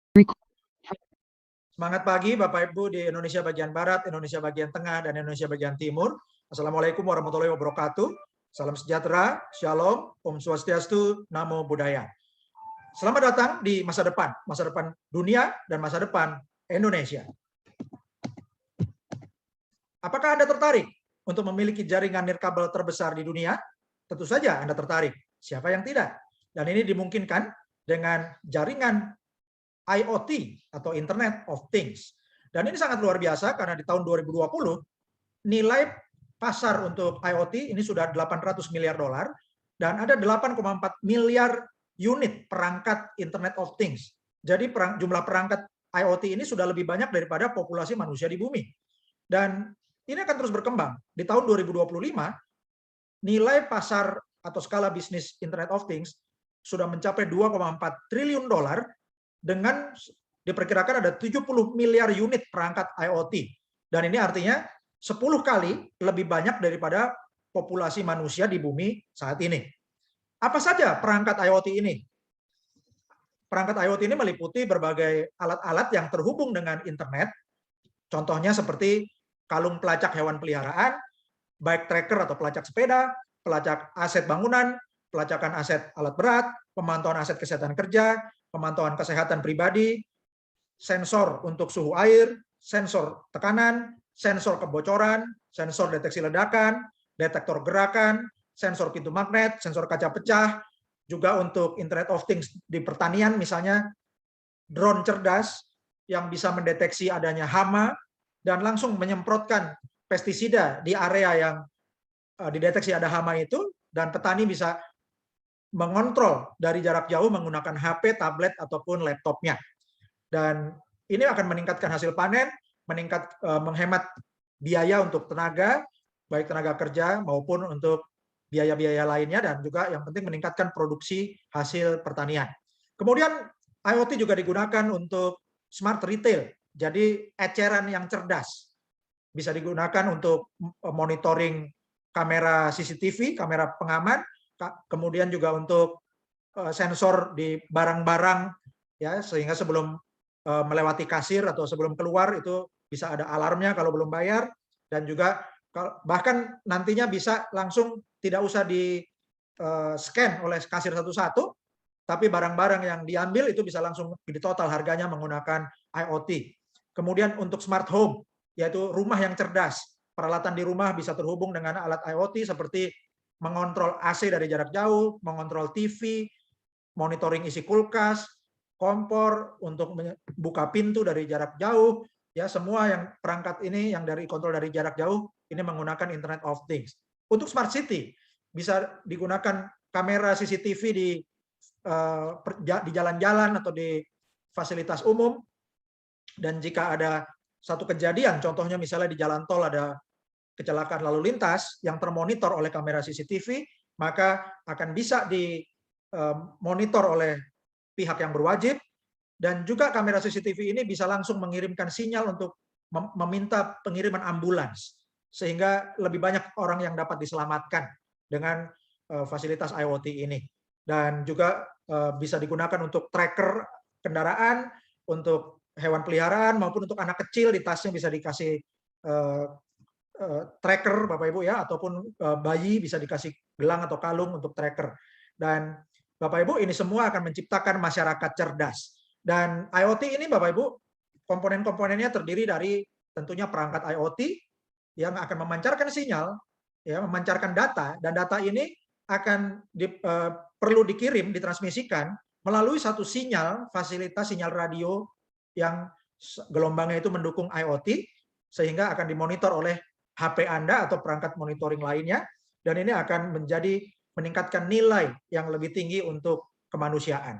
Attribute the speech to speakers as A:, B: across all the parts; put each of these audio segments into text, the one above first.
A: Semangat pagi Bapak Ibu di Indonesia bagian Barat, Indonesia bagian Tengah, dan Indonesia bagian Timur. Assalamualaikum warahmatullahi wabarakatuh. Salam sejahtera, Shalom, Om Swastiastu, Namo Buddhaya. Selamat datang di masa depan dunia dan masa depan Indonesia. Apakah Anda tertarik untuk memiliki jaringan nirkabel terbesar di dunia? Tentu saja Anda tertarik. Siapa yang tidak? Dan ini dimungkinkan dengan jaringan IoT atau Internet of Things. Dan ini sangat luar biasa karena di tahun 2020 nilai pasar untuk IoT ini sudah 800 miliar dolar dan ada 8,4 miliar unit perangkat Internet of Things. Jadi jumlah perangkat IoT ini sudah lebih banyak daripada populasi manusia di bumi. Dan ini akan terus berkembang. Di tahun 2025 nilai pasar atau skala bisnis Internet of Things sudah mencapai 2,4 triliun dolar dengan diperkirakan ada 70 miliar unit perangkat IoT. Dan ini artinya 10 kali lebih banyak daripada populasi manusia di bumi saat ini. Apa saja perangkat IoT ini? Perangkat IoT ini meliputi berbagai alat-alat yang terhubung dengan internet. Contohnya seperti kalung pelacak hewan peliharaan, bike tracker atau pelacak sepeda, pelacak aset bangunan, pelacakan aset alat berat, pemantauan aset kesehatan kerja, pemantauan kesehatan pribadi, sensor untuk suhu air, sensor tekanan, sensor kebocoran, sensor deteksi ledakan, detektor gerakan, sensor pintu magnet, sensor kaca pecah, juga untuk Internet of Things di pertanian misalnya drone cerdas yang bisa mendeteksi adanya hama dan langsung menyemprotkan pestisida di area yang dideteksi ada hama itu, dan petani bisa mengontrol dari jarak jauh menggunakan HP, tablet, ataupun laptopnya. Dan ini akan meningkatkan hasil panen, menghemat biaya untuk tenaga, baik tenaga kerja maupun untuk biaya-biaya lainnya, dan juga yang penting meningkatkan produksi hasil pertanian. Kemudian IoT juga digunakan untuk smart retail, jadi eceran yang cerdas. Bisa digunakan untuk monitoring kamera CCTV, kamera pengaman, kemudian juga untuk sensor di barang-barang, ya, sehingga sebelum melewati kasir atau sebelum keluar itu bisa ada alarmnya kalau belum bayar, dan juga bahkan nantinya bisa langsung tidak usah di scan oleh kasir satu-satu, tapi barang-barang yang diambil itu bisa langsung di total harganya menggunakan IoT. Kemudian untuk smart home, yaitu rumah yang cerdas, peralatan di rumah bisa terhubung dengan alat IoT seperti mengontrol AC dari jarak jauh, mengontrol TV, monitoring isi kulkas, kompor untuk buka pintu dari jarak jauh, ya, semua yang perangkat ini yang dari kontrol dari jarak jauh ini menggunakan Internet of Things. Untuk smart city bisa digunakan kamera CCTV di jalan-jalan atau di fasilitas umum, dan jika ada satu kejadian, contohnya misalnya di jalan tol ada kecelakaan lalu lintas yang termonitor oleh kamera CCTV, maka akan bisa dimonitor oleh pihak yang berwajib, dan juga kamera CCTV ini bisa langsung mengirimkan sinyal untuk meminta pengiriman ambulans, sehingga lebih banyak orang yang dapat diselamatkan dengan fasilitas IoT ini. Dan juga bisa digunakan untuk tracker kendaraan, untuk hewan peliharaan maupun untuk anak kecil di tasnya bisa dikasih tracker Bapak Ibu, ya, ataupun bayi bisa dikasih gelang atau kalung untuk tracker. Dan Bapak Ibu, ini semua akan menciptakan masyarakat cerdas. Dan IoT ini Bapak Ibu, komponen-komponennya terdiri dari tentunya perangkat IoT yang akan memancarkan sinyal, ya, memancarkan data, dan data ini akan perlu dikirim, ditransmisikan melalui satu sinyal, fasilitas sinyal radio yang gelombangnya itu mendukung IoT, sehingga akan dimonitor oleh HP Anda atau perangkat monitoring lainnya, dan ini akan meningkatkan nilai yang lebih tinggi untuk kemanusiaan.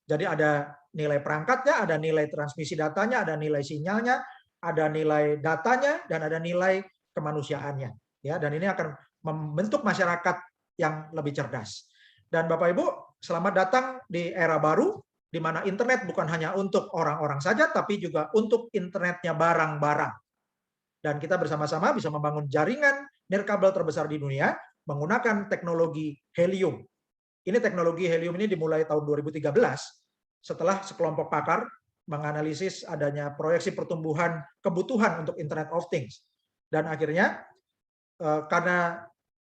A: Jadi ada nilai perangkatnya, ada nilai transmisi datanya, ada nilai sinyalnya, ada nilai datanya, dan ada nilai kemanusiaannya. Ya, dan ini akan membentuk masyarakat yang lebih cerdas. Dan Bapak Ibu, selamat datang di era baru, di mana internet bukan hanya untuk orang-orang saja, tapi juga untuk internetnya barang-barang. Dan kita bersama-sama bisa membangun jaringan nirkabel terbesar di dunia menggunakan teknologi helium. Ini teknologi helium ini dimulai tahun 2013 setelah sekelompok pakar menganalisis adanya proyeksi pertumbuhan kebutuhan untuk Internet of Things. Dan akhirnya karena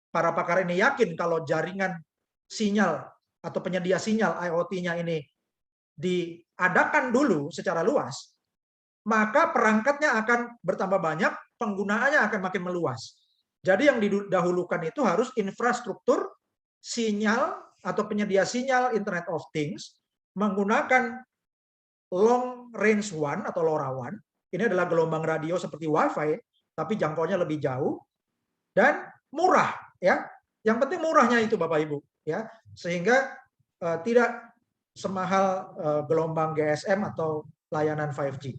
A: para pakar ini yakin kalau jaringan sinyal atau penyedia sinyal IoT-nya ini diadakan dulu secara luas, maka perangkatnya akan bertambah banyak, penggunaannya akan makin meluas. Jadi yang didahulukan itu harus infrastruktur sinyal atau penyedia sinyal Internet of Things menggunakan long range one atau LoRaWAN. Ini adalah gelombang radio seperti WiFi, tapi jangkauannya lebih jauh dan murah, ya. Yang penting murahnya itu, Bapak Ibu, ya, sehingga tidak semahal gelombang GSM atau layanan 5G.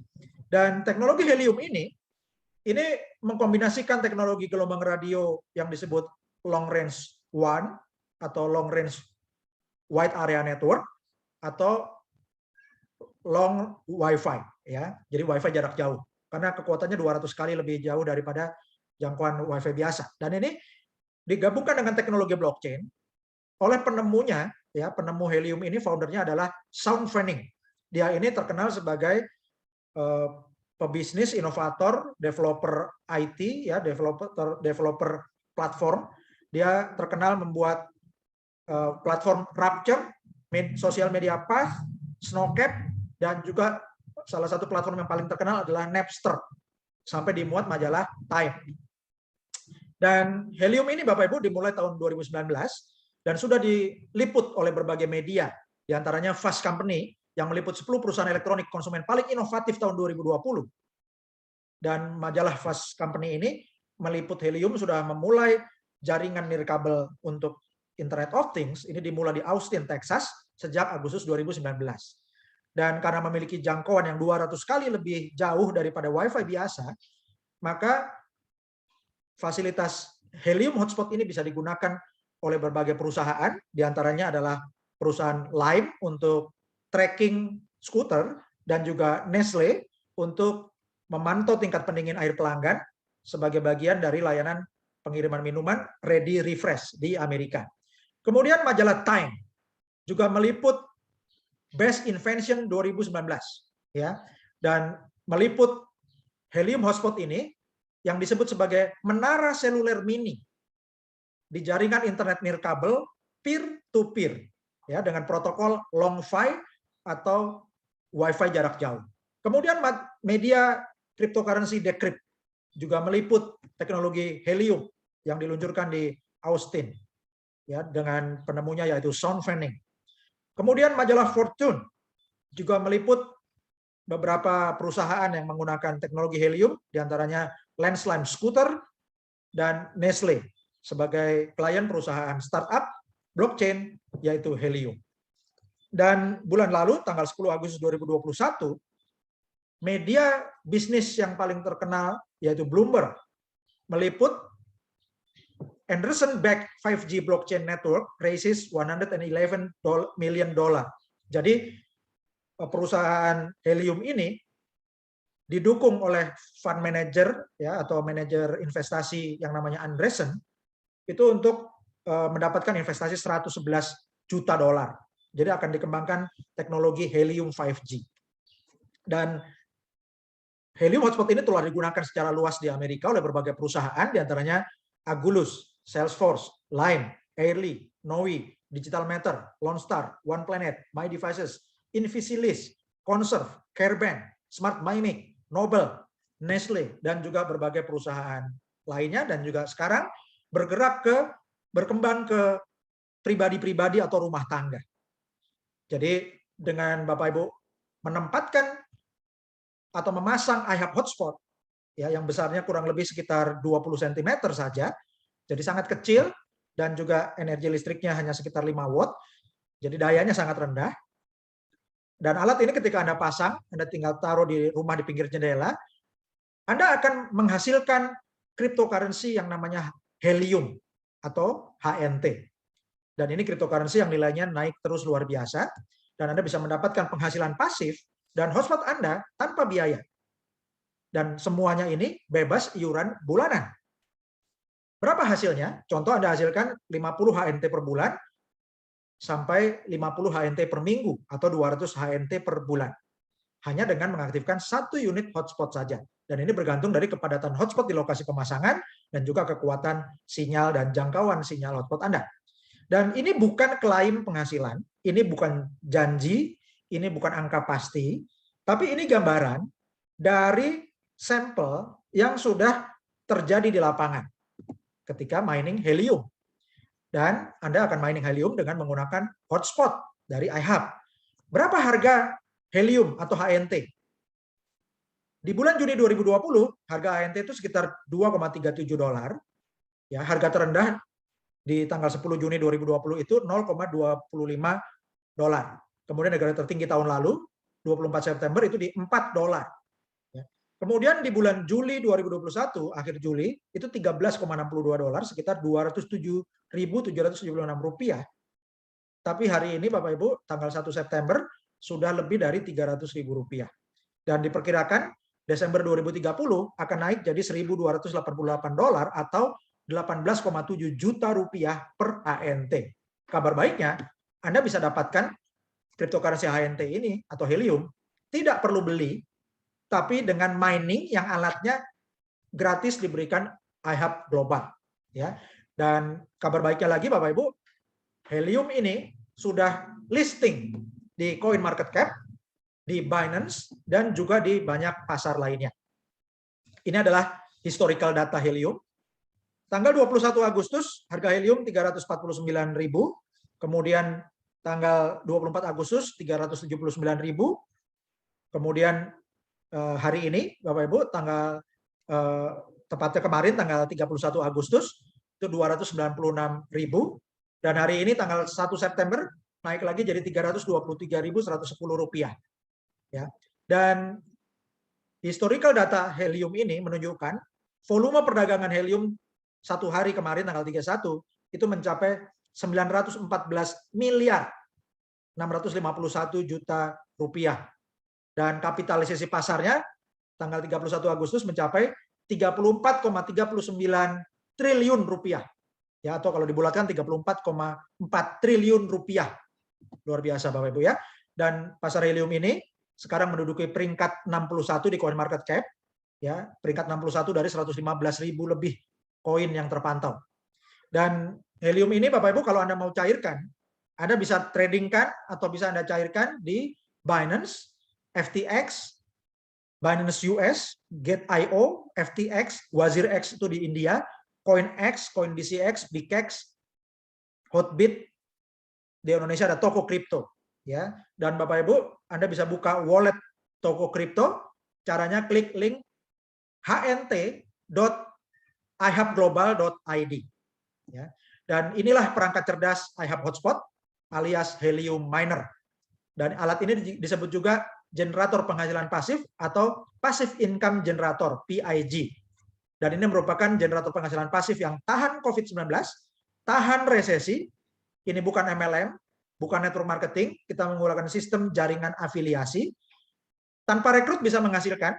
A: Dan teknologi helium ini mengkombinasikan teknologi gelombang radio yang disebut long range one atau long range wide area network atau long Wi-Fi, ya. Jadi Wi-Fi jarak jauh karena kekuatannya 200 kali lebih jauh daripada jangkauan Wi-Fi biasa. Dan ini digabungkan dengan teknologi blockchain oleh penemunya, ya, penemu helium ini foundernya adalah Sean Fanning. Dia ini terkenal sebagai pebisnis, inovator, developer IT, ya, developer platform. Dia terkenal membuat platform Rapture, Social Media Path, Snowcap, dan juga salah satu platform yang paling terkenal adalah Napster, sampai dimuat majalah Time. Dan helium ini, Bapak Ibu, dimulai tahun 2019 dan sudah diliput oleh berbagai media, diantaranya Fast Company yang meliput 10 perusahaan elektronik konsumen paling inovatif tahun 2020. Dan majalah Fast Company ini meliput helium sudah memulai jaringan nirkabel untuk Internet of Things. Ini dimulai di Austin, Texas sejak Agustus 2019. Dan karena memiliki jangkauan yang 200 kali lebih jauh daripada Wi-Fi biasa, maka fasilitas helium hotspot ini bisa digunakan oleh berbagai perusahaan, diantaranya adalah perusahaan Lime untuk tracking skuter dan juga Nestle untuk memantau tingkat pendingin air pelanggan sebagai bagian dari layanan pengiriman minuman Ready Refresh di Amerika. Kemudian majalah Time juga meliput Best Invention 2019, ya, dan meliput helium hotspot ini yang disebut sebagai menara seluler mini di jaringan internet nirkabel peer to peer, ya, dengan protokol Long-Fi atau Wi-Fi jarak jauh. Kemudian media cryptocurrency Decrypt juga meliput teknologi helium yang diluncurkan di Austin, ya, dengan penemunya yaitu Sean Fanning. Kemudian majalah Fortune juga meliput beberapa perusahaan yang menggunakan teknologi helium, diantaranya Landslide Scooter dan Nestle sebagai klien perusahaan startup blockchain yaitu helium. Dan bulan lalu, tanggal 10 Agustus 2021, media bisnis yang paling terkenal yaitu Bloomberg meliput Anderson-backed 5G blockchain network raises $111 million. Jadi perusahaan helium ini didukung oleh fund manager, ya, atau manajer investasi yang namanya Andreessen itu untuk mendapatkan investasi $111 juta. Jadi akan dikembangkan teknologi helium 5G. Dan helium hotspot ini telah digunakan secara luas di Amerika oleh berbagai perusahaan, diantaranya Agulus, Salesforce, Lime, Airly, Noe, Digital Matter, Lone Star, One Planet, My Devices, Invisilis, Conserve, Careband, Smart Mimic, Nobel, Nestle, dan juga berbagai perusahaan lainnya, dan juga sekarang berkembang ke pribadi-pribadi atau rumah tangga. Jadi dengan Bapak Ibu menempatkan atau memasang iHub hotspot, ya, yang besarnya kurang lebih sekitar 20 cm saja, jadi sangat kecil dan juga energi listriknya hanya sekitar 5 watt, jadi dayanya sangat rendah. Dan alat ini ketika Anda pasang, Anda tinggal taruh di rumah di pinggir jendela, Anda akan menghasilkan cryptocurrency yang namanya helium atau HNT. Dan ini cryptocurrency yang nilainya naik terus luar biasa, dan Anda bisa mendapatkan penghasilan pasif dan hotspot Anda tanpa biaya. Dan semuanya ini bebas iuran bulanan. Berapa hasilnya? Contoh Anda hasilkan 50 HNT per bulan sampai 50 HNT per minggu atau 200 HNT per bulan. hanya dengan mengaktifkan 1 unit hotspot saja. Dan ini bergantung dari kepadatan hotspot di lokasi pemasangan dan juga kekuatan sinyal dan jangkauan sinyal hotspot Anda. Dan ini bukan klaim penghasilan, ini bukan janji, ini bukan angka pasti, tapi ini gambaran dari sampel yang sudah terjadi di lapangan ketika mining helium. Dan Anda akan mining helium dengan menggunakan hotspot dari iHub. Berapa harga helium atau HNT? Di bulan Juni 2020, harga HNT itu sekitar $2,37. Ya, harga terendah di tanggal 10 Juni 2020 itu $0,25. Kemudian negara tertinggi tahun lalu, 24 September itu di $4. Ya. Kemudian di bulan Juli 2021, akhir Juli, itu $13,62, sekitar Rp207.776. Tapi hari ini Bapak Ibu, tanggal 1 September, sudah lebih dari Rp300.000. Dan diperkirakan Desember 2030 akan naik jadi $1.288 atau 18,7 juta rupiah per HNT. Kabar baiknya, Anda bisa dapatkan cryptocurrency HNT ini atau helium tidak perlu beli, tapi dengan mining yang alatnya gratis diberikan iHub Global. Ya. Dan kabar baiknya lagi Bapak Ibu, helium ini sudah listing di CoinMarketCap, di Binance, dan juga di banyak pasar lainnya. Ini adalah historical data helium. Tanggal 21 Agustus, harga helium 349.000. Kemudian tanggal 24 Agustus, 379.000. Kemudian hari ini, Bapak Ibu, tanggal tepatnya kemarin, tanggal 31 Agustus, itu 296.000. Dan hari ini, tanggal 1 September, naik lagi jadi Rp323.110. Ya. Dan historical data helium ini menunjukkan volume perdagangan helium satu hari kemarin tanggal 31 itu mencapai 914 miliar 651 juta rupiah. Dan kapitalisasi pasarnya tanggal 31 Agustus mencapai 34,39 triliun rupiah. Ya, atau kalau dibulatkan 34,4 triliun rupiah. Luar biasa Bapak Ibu ya. Dan pasar helium ini sekarang menduduki peringkat 61 di CoinMarketCap, ya, peringkat 61 dari 115.000 lebih koin yang terpantau. Dan helium ini Bapak Ibu kalau Anda mau cairkan, Anda bisa tradingkan atau bisa Anda cairkan di Binance, FTX, Binance US, Get.io, FTX, WazirX itu di India, CoinX, CoinDCX, BigX, Hotbit, di Indonesia ada toko kripto. Ya, dan Bapak Ibu, Anda bisa buka wallet toko kripto. Caranya klik link hnt.ihubglobal.id. Ya, dan inilah perangkat cerdas iHub Hotspot alias Helium Miner. Dan alat ini disebut juga generator penghasilan pasif atau Passive Income Generator (PIG). Dan ini merupakan generator penghasilan pasif yang tahan COVID-19, tahan resesi. Ini bukan MLM. Bukan network marketing, kita menggunakan sistem jaringan afiliasi. Tanpa rekrut bisa menghasilkan,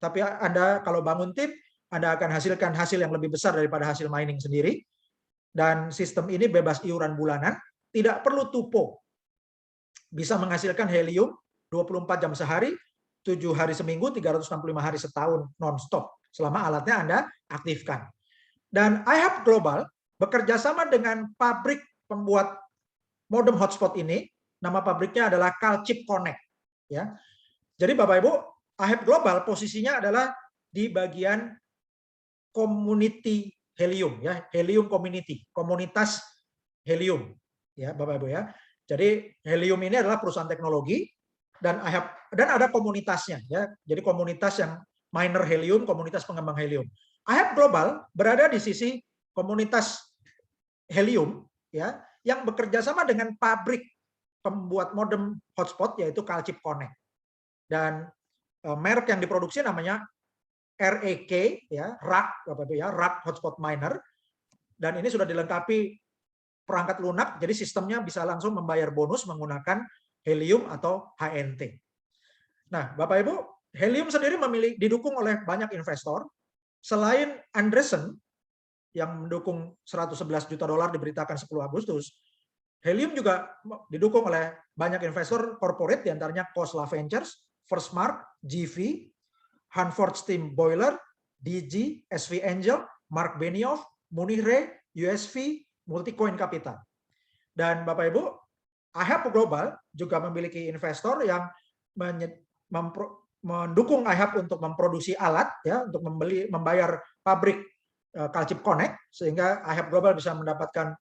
A: tapi Anda kalau bangun tim, Anda akan hasilkan hasil yang lebih besar daripada hasil mining sendiri. Dan sistem ini bebas iuran bulanan, tidak perlu tupo. Bisa menghasilkan helium 24 jam sehari, 7 hari seminggu, 365 hari setahun non-stop, selama alatnya Anda aktifkan. Dan iHub Global bekerja sama dengan pabrik pembuat modem hotspot ini, nama pabriknya adalah Calchip Connect. Ya. Jadi Bapak Ibu, iHub Global posisinya adalah di bagian community helium, ya, helium community, komunitas helium, ya Bapak Ibu ya. Jadi helium ini adalah perusahaan teknologi dan ada komunitasnya, ya. Jadi komunitas yang miner helium, komunitas pengembang helium. iHub Global berada di sisi komunitas helium, ya, yang bekerja sama dengan pabrik pembuat modem hotspot yaitu Calchip Connect. Dan merek yang diproduksi namanya RAK, ya, RAK, Bapak Ibu ya, RAK Hotspot Miner. Dan ini sudah dilengkapi perangkat lunak, jadi sistemnya bisa langsung membayar bonus menggunakan helium atau HNT. Nah, Bapak Ibu, helium sendiri didukung oleh banyak investor. Selain Andreessen yang mendukung $111 juta diberitakan 10 Agustus, helium juga didukung oleh banyak investor corporate, diantaranya Khosla Ventures, Firstmark, GV, Hanford Steam Boiler, DG, SV Angel, Mark Benioff, Munich Re, USV, Multicoin Capital. Dan Bapak Ibu, IHAB Global juga memiliki investor yang mendukung IHAB untuk memproduksi alat, ya, untuk membayar pabrik Calchip Connect, sehingga IHAB Global bisa mendapatkan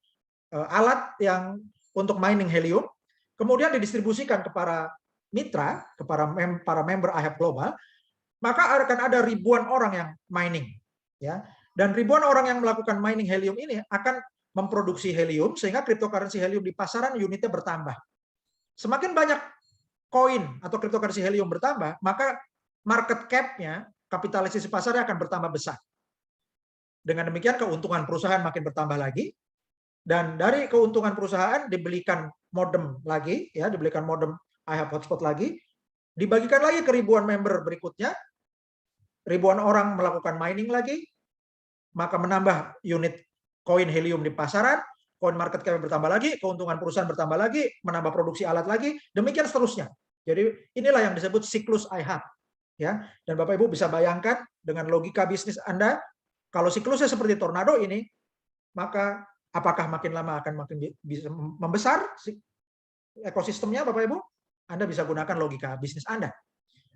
A: alat yang untuk mining helium, kemudian didistribusikan kepada mitra, kepada para member IHAB Global, maka akan ada ribuan orang yang mining, ya, dan ribuan orang yang melakukan mining helium ini akan memproduksi helium, sehingga cryptocurrency helium di pasaran unitnya bertambah. Semakin banyak koin atau cryptocurrency helium bertambah, maka market cap-nya, kapitalisasi pasarnya akan bertambah besar. Dengan demikian keuntungan perusahaan makin bertambah lagi, dan dari keuntungan perusahaan dibelikan modem lagi, ya, dibelikan modem IHAB hotspot lagi, dibagikan lagi ke ribuan member berikutnya, ribuan orang melakukan mining lagi, maka menambah unit koin helium di pasaran, koin market cap bertambah lagi, keuntungan perusahaan bertambah lagi, menambah produksi alat lagi, demikian seterusnya. Jadi inilah yang disebut siklus IHAB, ya. Dan Bapak Ibu bisa bayangkan dengan logika bisnis Anda, kalau siklusnya seperti tornado ini, maka apakah makin lama akan makin bisa membesar ekosistemnya, Bapak Ibu? Anda bisa gunakan logika bisnis Anda.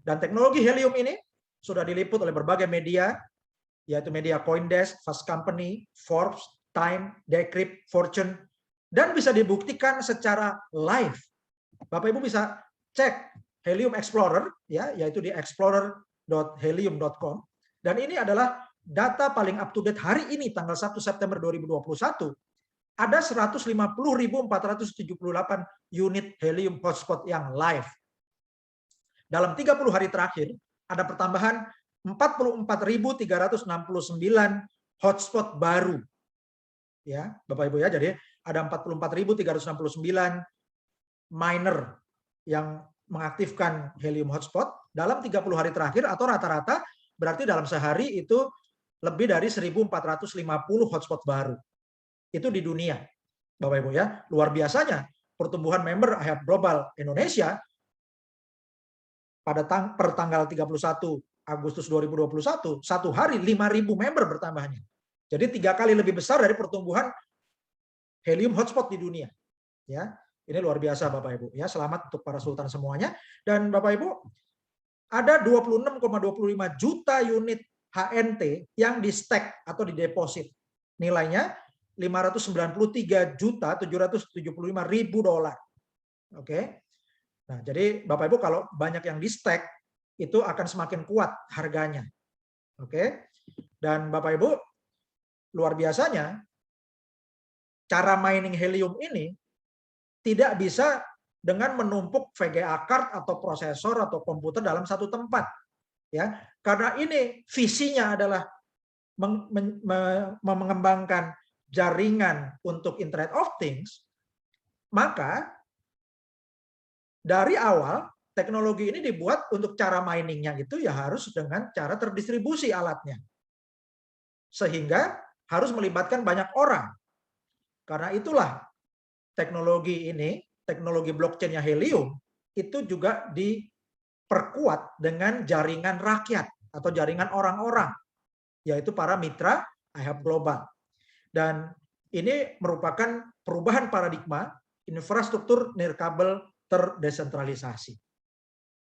A: Dan teknologi helium ini sudah diliput oleh berbagai media, yaitu media CoinDesk, Fast Company, Forbes, Time, Decrypt, Fortune, dan bisa dibuktikan secara live. Bapak Ibu bisa cek Helium Explorer, ya, yaitu di explorer.helium.com, dan ini adalah data paling up to date hari ini, tanggal 1 September 2021, ada 150.478 unit helium hotspot yang live. Dalam 30 hari terakhir, ada pertambahan 44.369 hotspot baru. Ya, Bapak Ibu ya, jadi ada 44.369 miner yang mengaktifkan helium hotspot dalam 30 hari terakhir, atau rata-rata berarti dalam sehari itu lebih dari 1.450 hotspot baru. Itu di dunia, Bapak Ibu ya. Luar biasanya pertumbuhan member IHAB Global Indonesia pada per tanggal 31 Agustus 2021, satu hari 5.000 member bertambahnya. Jadi 3 kali lebih besar dari pertumbuhan helium hotspot di dunia. Ya, ini luar biasa Bapak Ibu. Ya, selamat untuk para sultan semuanya. Dan Bapak Ibu, ada 26,25 juta unit HNT yang di stack atau di deposit. Nilainya 593.775.000 dolar. Oke. Nah, jadi Bapak Ibu kalau banyak yang di stack itu akan semakin kuat harganya. Oke. Dan Bapak Ibu, luar biasanya cara mining helium ini tidak bisa dengan menumpuk VGA card atau prosesor atau komputer dalam satu tempat. Ya, karena ini visinya adalah mengembangkan jaringan untuk Internet of Things, maka dari awal teknologi ini dibuat untuk cara miningnya itu ya harus dengan cara terdistribusi alatnya. Sehingga harus melibatkan banyak orang. Karena itulah teknologi ini, teknologi blockchain-nya helium, itu juga diperkuat dengan jaringan rakyat atau jaringan orang-orang, yaitu para mitra IHAB Global. Dan ini merupakan perubahan paradigma infrastruktur nirkabel terdesentralisasi.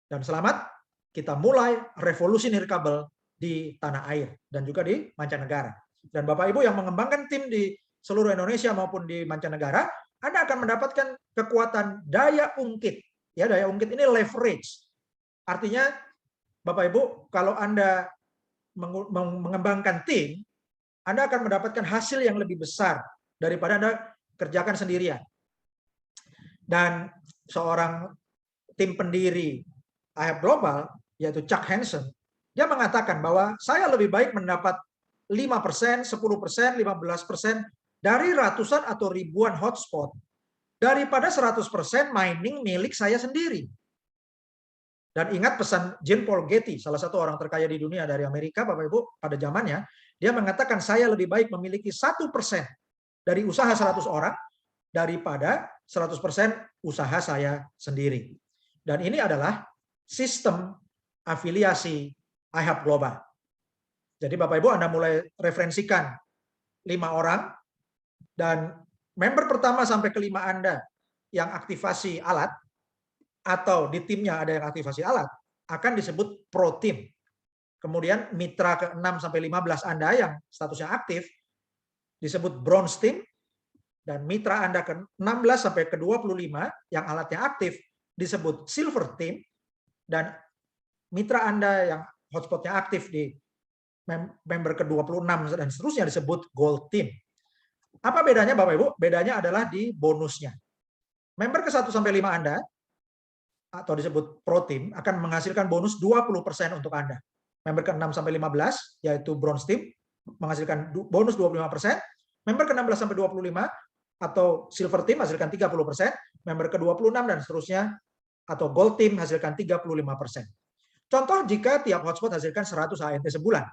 A: Dan selamat, kita mulai revolusi nirkabel di tanah air dan juga di mancanegara. Dan Bapak Ibu yang mengembangkan tim di seluruh Indonesia maupun di mancanegara, Anda akan mendapatkan kekuatan daya ungkit. Ya, daya ungkit ini leverage. Artinya Bapak Ibu, kalau Anda mengembangkan tim, Anda akan mendapatkan hasil yang lebih besar daripada Anda kerjakan sendirian. Dan seorang tim pendiri IHAB Global, yaitu Chuck Hansen, dia mengatakan bahwa saya lebih baik mendapat 5%, 10%, 15% dari ratusan atau ribuan hotspot daripada 100% mining milik saya sendiri. Dan ingat pesan Jean Paul Getty, salah satu orang terkaya di dunia dari Amerika, Bapak Ibu, pada zamannya, dia mengatakan saya lebih baik memiliki 1% dari usaha 100 orang daripada 100% usaha saya sendiri. Dan ini adalah sistem afiliasi iHub Global. Jadi Bapak Ibu Anda mulai referensikan 5 orang, dan member pertama sampai kelima Anda yang aktivasi alat, atau di timnya ada yang aktivasi alat, akan disebut pro team. Kemudian mitra ke-6 sampai 15 Anda yang statusnya aktif disebut bronze team, dan mitra Anda ke-16 sampai ke-25 yang alatnya aktif disebut silver team, dan mitra Anda yang hotspotnya aktif di member ke-26 dan seterusnya disebut gold team. Apa bedanya Bapak Ibu? Bedanya adalah di bonusnya. Member ke-1 sampai 5 Anda atau disebut pro team akan menghasilkan bonus 20% untuk Anda. Member ke-6 sampai 15 yaitu bronze team menghasilkan bonus 25%, member ke-16 sampai 25 atau silver team hasilkan 30%, member ke-26 dan seterusnya atau gold team hasilkan 35%. Contoh jika tiap hotspot hasilkan 100 HNT sebulan.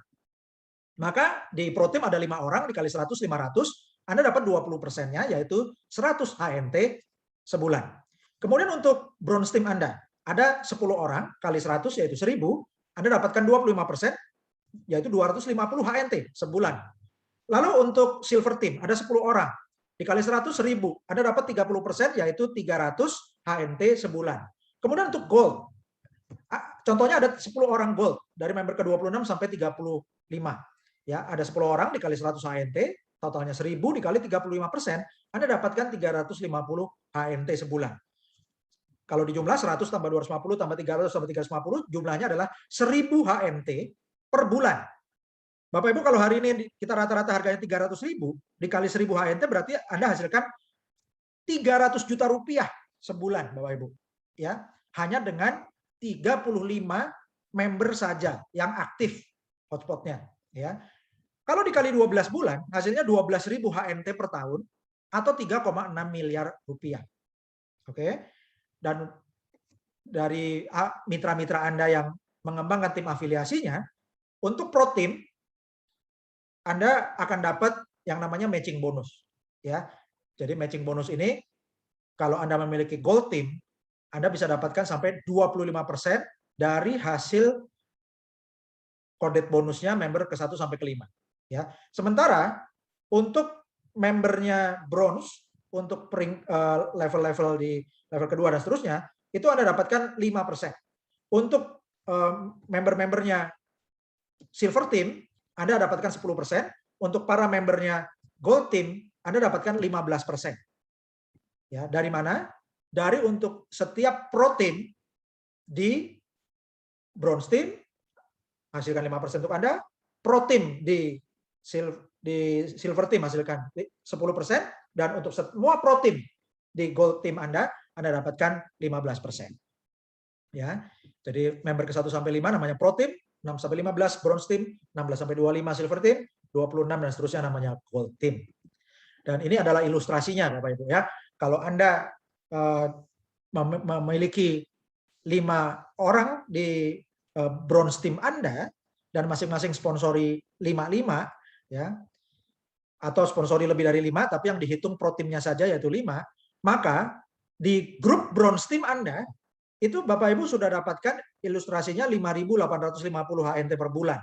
A: Maka di pro team ada 5 orang dikali 100 500, Anda dapat 20%-nya yaitu 100 HNT sebulan. Kemudian untuk bronze team Anda ada 10 orang kali 100 yaitu 1000, Anda dapatkan 25% yaitu 250 HNT sebulan. Lalu untuk silver team ada 10 orang dikali 100 1000, Anda dapat 30% yaitu 300 HNT sebulan. Kemudian untuk gold, contohnya ada 10 orang gold dari member ke-26 sampai 35. Ya, ada 10 orang dikali 100 HNT, totalnya 1000 dikali 35%, Anda dapatkan 350 HNT sebulan. Kalau dijumlah 100 tambah 250 tambah 300 tambah 350, jumlahnya adalah 1000 HNT per bulan. Bapak Ibu kalau hari ini kita rata-rata harganya 300.000 dikali 1000 HNT berarti Anda hasilkan 300 juta rupiah sebulan Bapak Ibu. Ya, hanya dengan 35 member saja yang aktif hotspotnya. Ya, kalau dikali 12 bulan, hasilnya 12.000 HNT per tahun atau 3,6 miliar rupiah. Oke, dan dari mitra-mitra Anda yang mengembangkan tim afiliasinya, untuk pro team Anda akan dapat yang namanya matching bonus. Ya, jadi matching bonus ini kalau Anda memiliki gold team, Anda bisa dapatkan sampai 25% dari hasil kode bonusnya member ke-1 sampai ke-5. Ya. Sementara untuk membernya bronze, untuk level-level di level kedua dan seterusnya, itu Anda dapatkan 5%. Untuk member-membernya silver team, Anda dapatkan 10%. Untuk para membernya gold team, Anda dapatkan 15%. Ya, dari mana? Dari untuk setiap pro team di bronze team, hasilkan 5% untuk Anda, pro team di silver team hasilkan 10%, dan untuk semua pro team di gold team Anda dapatkan 15%. Ya, jadi member ke-1 sampai 5 namanya pro team, 6 sampai 15 bronze team, 16 sampai 25 silver team, 26 dan seterusnya namanya gold team. Dan ini adalah ilustrasinya Bapak Ibu ya. Kalau Anda memiliki 5 orang di bronze team Anda dan masing-masing sponsori 5 ya, atau sponsori lebih dari 5 tapi yang dihitung pro timnya saja yaitu 5, maka di grup bronze team Anda itu Bapak Ibu sudah dapatkan ilustrasinya 5.850 HNT per bulan.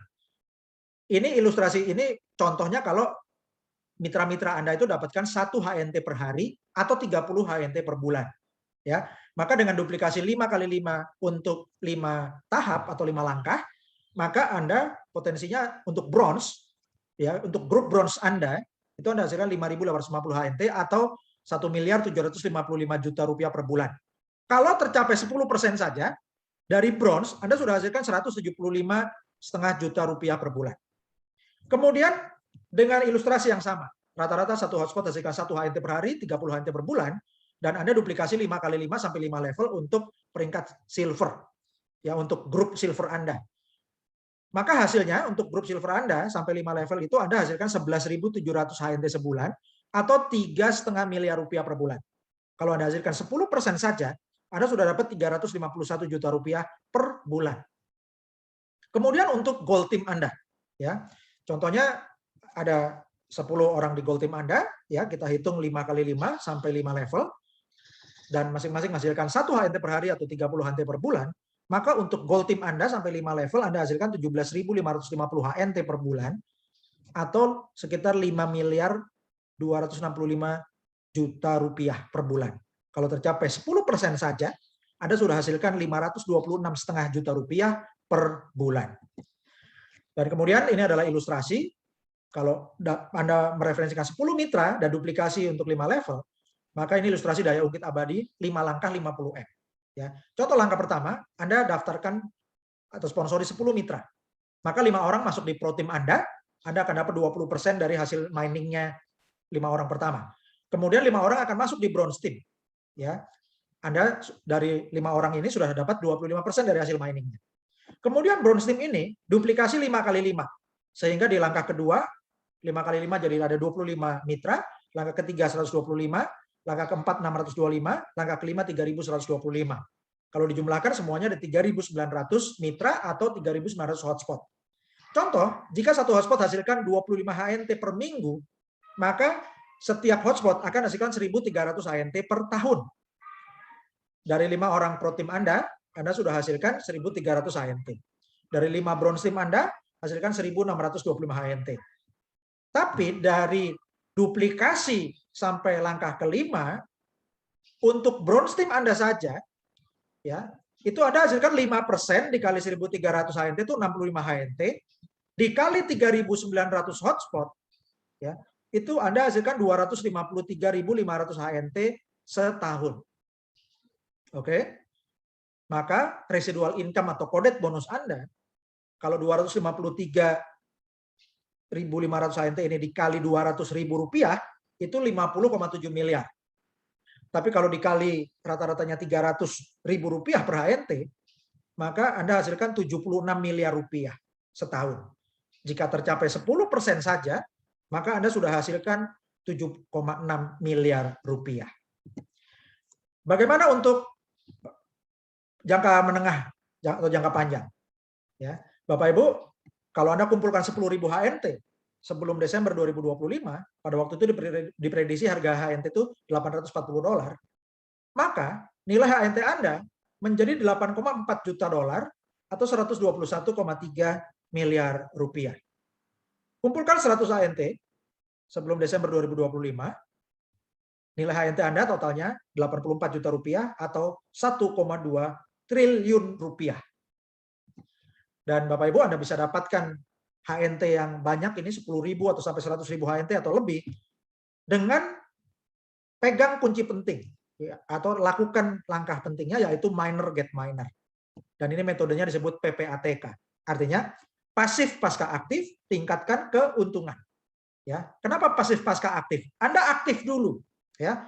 A: Ini ilustrasi ini contohnya kalau mitra-mitra Anda itu dapatkan 1 HNT per hari atau 30 HNT per bulan. Ya, maka dengan duplikasi 5 kali 5 untuk 5 tahap atau 5 langkah, maka Anda potensinya untuk bronze, ya, untuk grup bronze Anda, itu Anda hasilkan 5.850 HNT atau 1.755 juta rupiah per bulan. Kalau tercapai 10% saja, dari bronze, Anda sudah hasilkan 175,5 juta rupiah per bulan. Kemudian, dengan ilustrasi yang sama, rata-rata satu hotspot hasilkan 1 HNT per hari, 30 HNT per bulan, dan Anda duplikasi 5 kali 5 sampai 5 level untuk peringkat silver. Ya, untuk grup silver Anda. Maka hasilnya untuk grup silver Anda sampai 5 level itu Anda hasilkan 11.700 HNT sebulan atau 3,5 miliar rupiah per bulan. Kalau Anda hasilkan 10% saja, Anda sudah dapat 351 juta rupiah per bulan. Kemudian untuk gold team Anda, ya. Contohnya ada 10 orang di gold team Anda, ya, kita hitung 5 kali 5 sampai 5 level, dan masing-masing menghasilkan 1 HNT per hari atau 30 HNT per bulan, maka untuk gold team Anda sampai 5 level Anda hasilkan 17.550 HNT per bulan atau sekitar 5.265 juta rupiah per bulan. Kalau tercapai 10% saja, Anda sudah hasilkan 526,5 juta rupiah per bulan. Dan kemudian ini adalah ilustrasi, kalau Anda mereferensikan 10 mitra dan duplikasi untuk 5 level, maka ini ilustrasi daya ungkit abadi 5 langkah 50M. Ya. Contoh langkah pertama, Anda daftarkan atau sponsori 10 mitra. Maka 5 orang masuk di pro team Anda akan dapat 20% dari hasil miningnya 5 orang pertama. Kemudian 5 orang akan masuk di bronze team. Ya. Anda dari 5 orang ini sudah dapat 25% dari hasil miningnya. Kemudian bronze team ini duplikasi 5 kali 5. Sehingga di langkah kedua 5 kali 5 jadi ada 25 mitra, langkah ketiga 125, langkah keempat 625, langkah kelima 3.125. Kalau dijumlahkan semuanya ada 3.900 mitra atau 3.900 hotspot. Contoh, jika satu hotspot hasilkan 25 HNT per minggu, maka setiap hotspot akan hasilkan 1.300 HNT per tahun. Dari 5 orang pro team Anda sudah hasilkan 1.300 HNT. Dari 5 bronze team Anda, hasilkan 1.625 HNT. Tapi dari duplikasi sampai langkah kelima, untuk bronze team Anda saja, ya itu Anda hasilkan 5% dikali 1.300 HNT itu 65 HNT, dikali 3.900 hotspot, ya itu Anda hasilkan 253.500 HNT setahun. Oke, maka residual income atau kodet bonus Anda, kalau 253.500 HNT ini dikali 200.000 rupiah, itu 50,7 miliar. Tapi kalau dikali rata-ratanya 300.000 rupiah per HNT, maka Anda hasilkan 76 miliar rupiah setahun. Jika tercapai 10% saja, maka Anda sudah hasilkan 7,6 miliar rupiah. Bagaimana untuk jangka menengah atau jangka panjang? Ya, Bapak Ibu, kalau Anda kumpulkan 10.000 HNT sebelum Desember 2025, pada waktu itu diprediksi harga HNT itu $840, maka nilai HNT Anda menjadi $8,4 juta atau 121,3 miliar rupiah. Kumpulkan 100 HNT sebelum Desember 2025, nilai HNT Anda totalnya 84 juta rupiah atau 1,2 triliun rupiah. Dan Bapak Ibu Anda bisa dapatkan HNT yang banyak ini 10.000 atau sampai 100.000 HNT atau lebih dengan pegang kunci penting ya, atau lakukan langkah pentingnya yaitu miner get miner. Dan ini metodenya disebut PPATK. Artinya pasif pasca aktif tingkatkan keuntungan. Ya, kenapa pasif pasca aktif? Anda aktif dulu ya.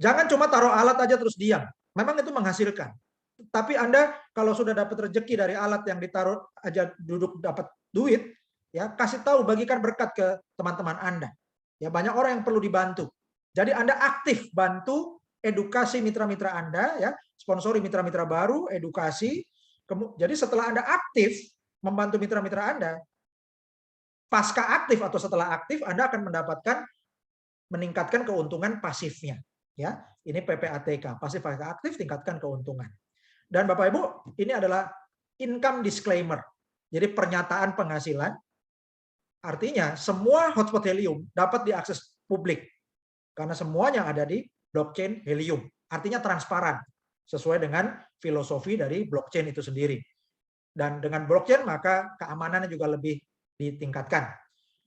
A: Jangan cuma taruh alat aja terus diam. Memang itu menghasilkan. Tapi Anda kalau sudah dapat rezeki dari alat yang ditaruh aja duduk dapat duit, ya kasih tahu, bagikan berkat ke teman-teman Anda. Ya banyak orang yang perlu dibantu. Jadi Anda aktif bantu edukasi mitra-mitra Anda, ya sponsori mitra-mitra baru, edukasi. Jadi setelah Anda aktif membantu mitra-mitra Anda, pasca aktif atau setelah aktif Anda akan mendapatkan meningkatkan keuntungan pasifnya. Ya, ini PPATK, pasif pasca aktif tingkatkan keuntungan. Dan Bapak Ibu, ini adalah income disclaimer. Jadi pernyataan penghasilan. Artinya semua hotspot Helium dapat diakses publik karena semuanya ada di blockchain Helium. Artinya transparan sesuai dengan filosofi dari blockchain itu sendiri. Dan dengan blockchain maka keamanannya juga lebih ditingkatkan.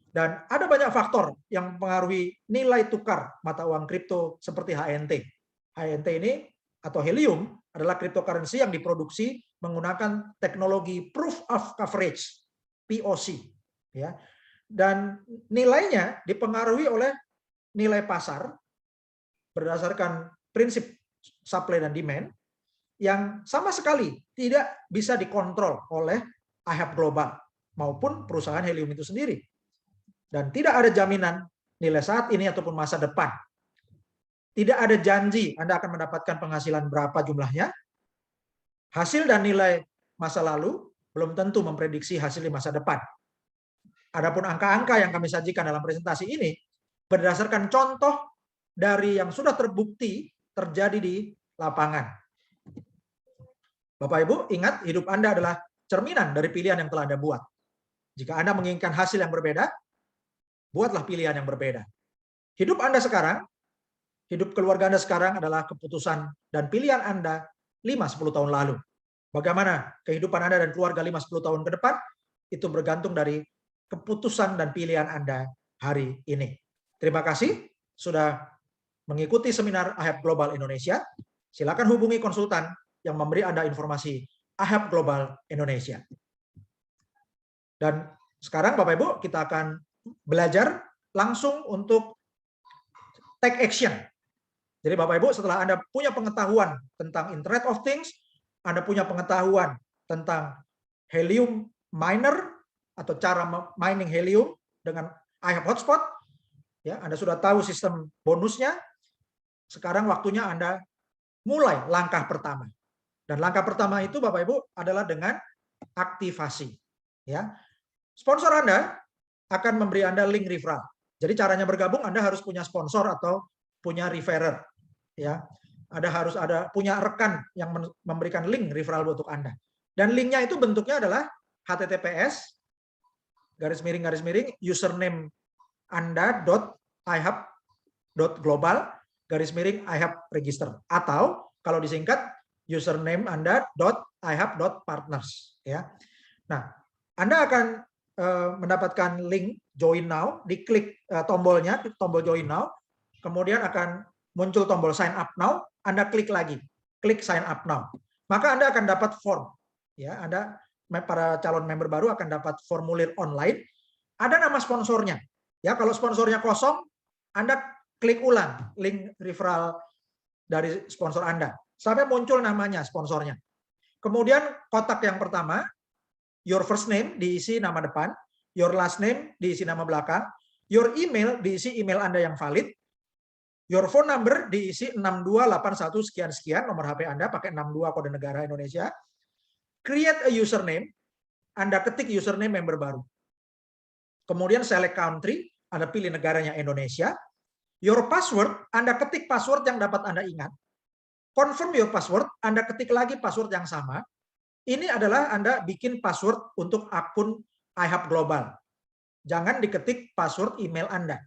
A: Dan ada banyak faktor yang mempengaruhi nilai tukar mata uang kripto seperti HNT. HNT ini atau Helium adalah cryptocurrency yang diproduksi menggunakan teknologi proof of coverage (POC). Ya. Dan nilainya dipengaruhi oleh nilai pasar berdasarkan prinsip supply dan demand yang sama sekali tidak bisa dikontrol oleh IHAB Global maupun perusahaan Helium itu sendiri. Dan tidak ada jaminan nilai saat ini ataupun masa depan. Tidak ada janji Anda akan mendapatkan penghasilan berapa jumlahnya. Hasil dan nilai masa lalu belum tentu memprediksi hasil di masa depan. Adapun angka-angka yang kami sajikan dalam presentasi ini berdasarkan contoh dari yang sudah terbukti terjadi di lapangan. Bapak Ibu, ingat hidup Anda adalah cerminan dari pilihan yang telah Anda buat. Jika Anda menginginkan hasil yang berbeda, buatlah pilihan yang berbeda. Hidup Anda sekarang, hidup keluarga Anda sekarang adalah keputusan dan pilihan Anda 5-10 tahun lalu. Bagaimana kehidupan Anda dan keluarga 5-10 tahun ke depan, itu bergantung dari keputusan dan pilihan Anda hari ini. Terima kasih sudah mengikuti seminar AHEP Global Indonesia. Silakan hubungi konsultan yang memberi Anda informasi AHEP Global Indonesia. Dan sekarang Bapak Ibu, kita akan belajar langsung untuk take action. Jadi Bapak Ibu, setelah Anda punya pengetahuan tentang Internet of Things, Anda punya pengetahuan tentang helium miner atau cara mining helium dengan AHEP hotspot, ya, Anda sudah tahu sistem bonusnya. Sekarang waktunya Anda mulai langkah pertama. Dan langkah pertama itu Bapak Ibu adalah dengan aktivasi. Ya, sponsor Anda akan memberi Anda link referral. Jadi caranya bergabung, Anda harus punya sponsor atau punya referrer. Ya, Anda harus punya rekan yang memberikan link referral untuk Anda. Dan linknya itu bentuknya adalah https username anda.ihub.global /ihub register, atau kalau disingkat username anda.ihub.partners, ya. Nah, Anda akan mendapatkan link join now, diklik tombolnya, tombol join now, kemudian akan muncul tombol sign up now, Anda klik lagi, klik sign up now. Maka Anda akan dapat form, ya. Anda, para calon member baru akan dapat formulir online, ada nama sponsornya. Ya, kalau sponsornya kosong, Anda klik ulang link referral dari sponsor Anda sampai muncul namanya sponsornya. Kemudian kotak yang pertama, your first name diisi nama depan, your last name diisi nama belakang, your email diisi email Anda yang valid, your phone number diisi 6281 sekian-sekian, nomor HP Anda pakai 62 kode negara Indonesia. Create a username, Anda ketik username member baru. Kemudian select country, Anda pilih negaranya Indonesia. Your password, Anda ketik password yang dapat Anda ingat. Confirm your password, Anda ketik lagi password yang sama. Ini adalah Anda bikin password untuk akun iHub Global. Jangan diketik password email Anda.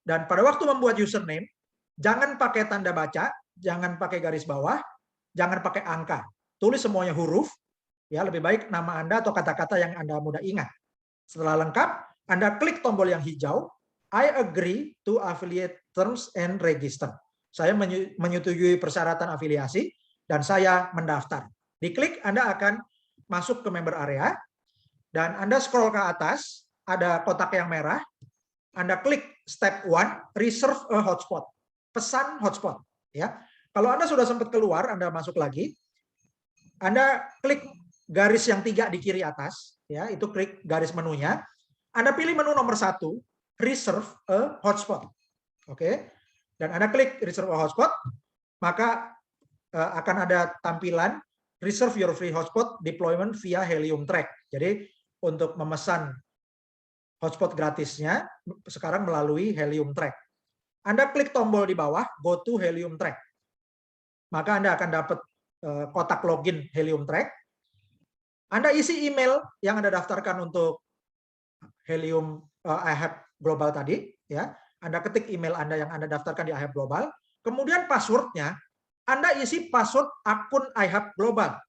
A: Dan pada waktu membuat username, jangan pakai tanda baca, jangan pakai garis bawah, jangan pakai angka. Tulis semuanya huruf, ya, lebih baik nama Anda atau kata-kata yang Anda mudah ingat. Setelah lengkap, Anda klik tombol yang hijau, I agree to affiliate terms and register. Saya menyetujui persyaratan afiliasi dan saya mendaftar. Diklik, Anda akan masuk ke member area dan Anda scroll ke atas, ada kotak yang merah. Anda klik step 1, reserve a hotspot. Pesan hotspot, ya. Kalau Anda sudah sempat keluar, Anda masuk lagi. Anda klik garis yang 3 di kiri atas, ya, itu klik garis menunya. Anda pilih menu nomor 1, reserve a hotspot. Oke. Dan Anda klik reserve a hotspot, maka akan ada tampilan reserve your free hotspot deployment via Helium Track. Jadi untuk memesan hotspot gratisnya sekarang melalui Helium Track. Anda klik tombol di bawah go to Helium Track. Maka Anda akan dapat kotak login Helium Track. Anda isi email yang Anda daftarkan untuk Helium iHub Global tadi, ya. Anda ketik email Anda yang Anda daftarkan di iHub Global. Kemudian passwordnya Anda isi password akun iHub Global,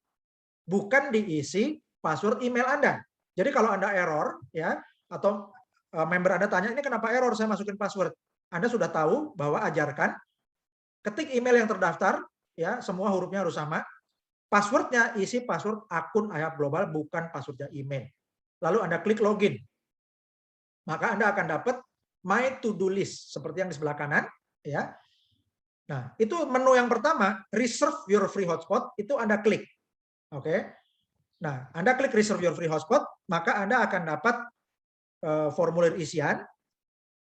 A: bukan diisi password email Anda. Jadi kalau Anda error, ya, atau member Anda tanya, ini kenapa error saya masukin password? Anda sudah tahu bahwa ajarkan ketik email yang terdaftar, ya, semua hurufnya harus sama. Passwordnya isi password akun iHub Global, bukan passwordnya email. Lalu Anda klik login. Maka Anda akan dapat My To Do List seperti yang di sebelah kanan, ya. Nah, itu menu yang pertama, reserve your free hotspot, itu Anda klik. Oke. Nah, Anda klik reserve your free hotspot, maka Anda akan dapat formulir isian.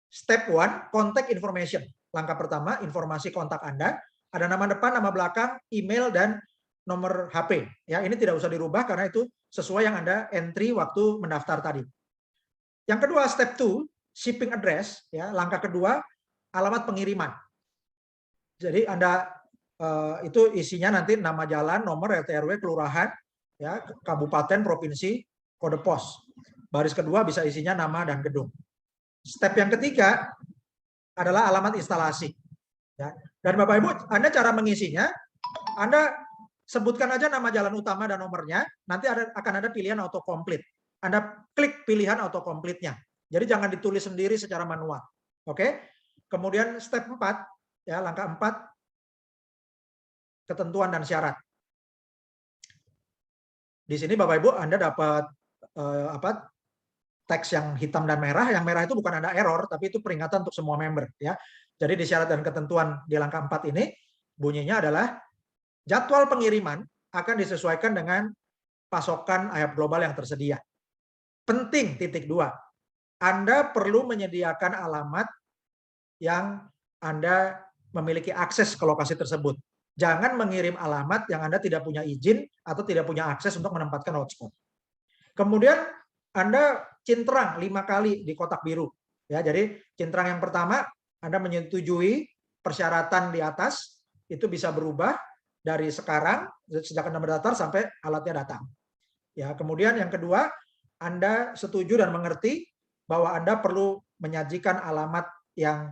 A: Step 1, contact information. Langkah pertama, informasi kontak Anda, ada nama depan, nama belakang, email, dan nomor HP. Ya, ini tidak usah dirubah karena itu sesuai yang Anda entry waktu mendaftar tadi. Yang kedua, step 2, shipping address, ya. Langkah kedua, alamat pengiriman. Jadi Anda itu isinya nanti nama jalan, nomor RT RW, kelurahan, ya, kabupaten, provinsi, kode pos. Baris kedua bisa isinya nama dan gedung. Step yang ketiga adalah alamat instalasi. Ya. Dan Bapak Ibu, Anda cara mengisinya, Anda sebutkan aja nama jalan utama dan nomornya, nanti akan ada pilihan autocomplete. Anda klik pilihan autocomplete-nya. Jadi jangan ditulis sendiri secara manual. Oke? Kemudian step 4, ya, langkah 4, ketentuan dan syarat. Di sini Bapak Ibu Anda dapat teks yang hitam dan merah. Yang merah itu bukan ada error, tapi itu peringatan untuk semua member, ya. Jadi di syarat dan ketentuan di langkah 4 ini bunyinya adalah jadwal pengiriman akan disesuaikan dengan pasokan IHAB global yang tersedia. Penting, titik 2. Anda perlu menyediakan alamat yang Anda memiliki akses ke lokasi tersebut. Jangan mengirim alamat yang Anda tidak punya izin atau tidak punya akses untuk menempatkan hotspot. Kemudian Anda cintrang 5 kali di kotak biru. Ya, jadi cintrang yang pertama, Anda menyetujui persyaratan di atas, itu bisa berubah dari sekarang, sejak Anda mendaftar sampai alatnya datang. Ya, kemudian yang kedua, Anda setuju dan mengerti bahwa Anda perlu menyajikan alamat yang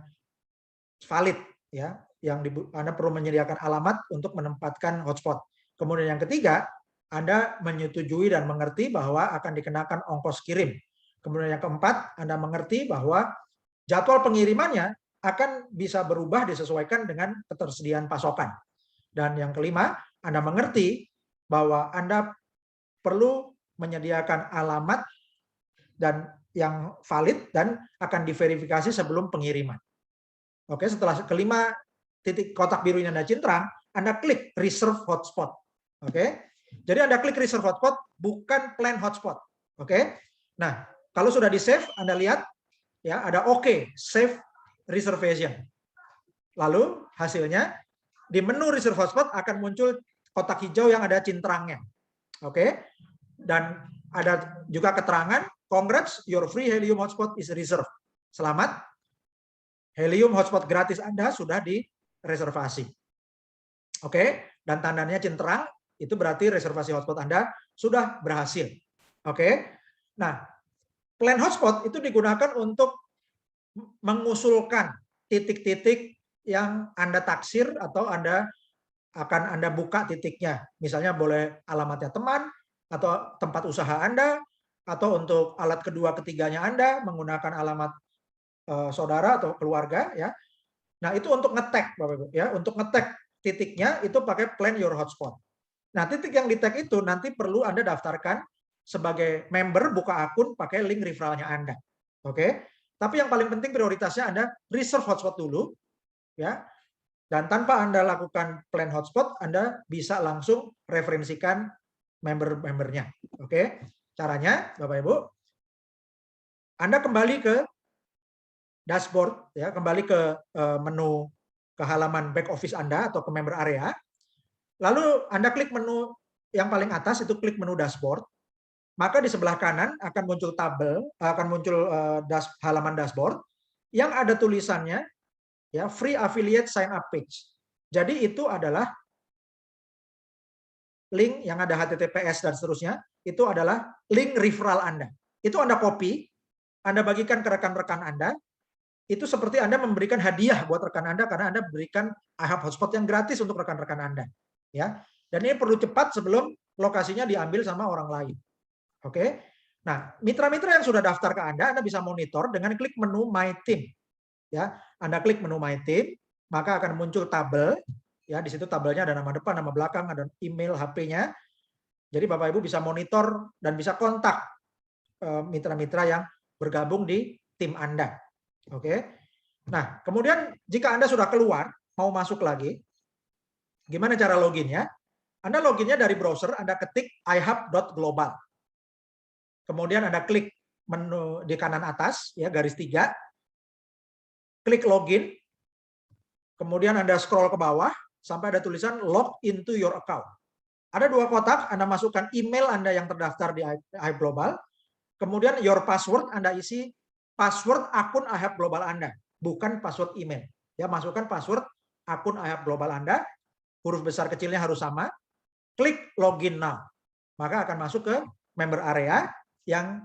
A: valid, ya, yang Anda perlu menyediakan alamat untuk menempatkan hotspot. Kemudian yang ketiga, Anda menyetujui dan mengerti bahwa akan dikenakan ongkos kirim. Kemudian yang keempat, Anda mengerti bahwa jadwal pengirimannya akan bisa berubah disesuaikan dengan ketersediaan pasokan. Dan yang kelima, Anda mengerti bahwa Anda perlu menyediakan alamat dan yang valid dan akan diverifikasi sebelum pengiriman. Oke, setelah kelima titik kotak biru ini Anda cintrang, Anda klik reserve hotspot. Oke. Jadi Anda klik reserve hotspot, bukan plan hotspot. Oke. Nah, kalau sudah di-save, Anda lihat ya ada OK, save reservation. Lalu hasilnya di menu reserve hotspot akan muncul kotak hijau yang ada cintrangnya. Oke. Dan ada juga keterangan, congrats, your free Helium hotspot is reserved. Selamat, Helium hotspot gratis Anda sudah direservasi. Oke, dan tandanya cintrang, itu berarti reservasi hotspot Anda sudah berhasil. Oke. Nah, plan hotspot itu digunakan untuk mengusulkan titik-titik yang Anda taksir atau Anda buka titiknya. Misalnya boleh alamatnya teman, atau tempat usaha Anda, atau untuk alat kedua ketiganya Anda menggunakan alamat saudara atau keluarga, ya. Nah, itu untuk nge-tag, Bapak Ibu, ya, untuk nge-tag titiknya itu pakai plan your hotspot. Nah, titik yang di-tag itu nanti perlu Anda daftarkan sebagai member, buka akun pakai link referralnya Anda. Oke. Tapi yang paling penting prioritasnya Anda reserve hotspot dulu, ya. Dan tanpa Anda lakukan plan hotspot, Anda bisa langsung referensikan member-membernya. Oke. Caranya, Bapak Ibu, Anda kembali ke dashboard, ya, kembali ke menu ke halaman back office Anda atau ke member area. Lalu Anda klik menu yang paling atas, itu klik menu dashboard. Maka di sebelah kanan akan muncul tabel, akan muncul halaman dashboard yang ada tulisannya, ya, free affiliate sign up page. Jadi itu adalah link yang ada HTTPS dan seterusnya, itu adalah link referral Anda. Itu Anda copy, Anda bagikan ke rekan-rekan Anda. Itu seperti Anda memberikan hadiah buat rekan Anda karena Anda berikan IHAB hotspot yang gratis untuk rekan-rekan Anda, ya. Dan ini perlu cepat sebelum lokasinya diambil sama orang lain. Oke. Nah, mitra-mitra yang sudah daftar ke Anda bisa monitor dengan klik menu My Team. Ya, Anda klik menu My Team, maka akan muncul tabel. Ya, di situ tabelnya ada nama depan, nama belakang, ada email, HP-nya. Jadi Bapak Ibu bisa monitor dan bisa kontak mitra-mitra yang bergabung di tim Anda. Oke. Nah, kemudian jika Anda sudah keluar, mau masuk lagi, gimana cara loginnya? Anda loginnya dari browser, Anda ketik ihab.global. Kemudian Anda klik menu di kanan atas, ya, garis 3, klik login, kemudian Anda scroll ke bawah sampai ada tulisan log into your account. Ada 2 kotak, Anda masukkan email Anda yang terdaftar di IHAB Global, kemudian your password, Anda isi password akun IHAB Global Anda, bukan password email. Ya, masukkan password akun IHAB Global Anda, huruf besar kecilnya harus sama, klik login now. Maka akan masuk ke member area yang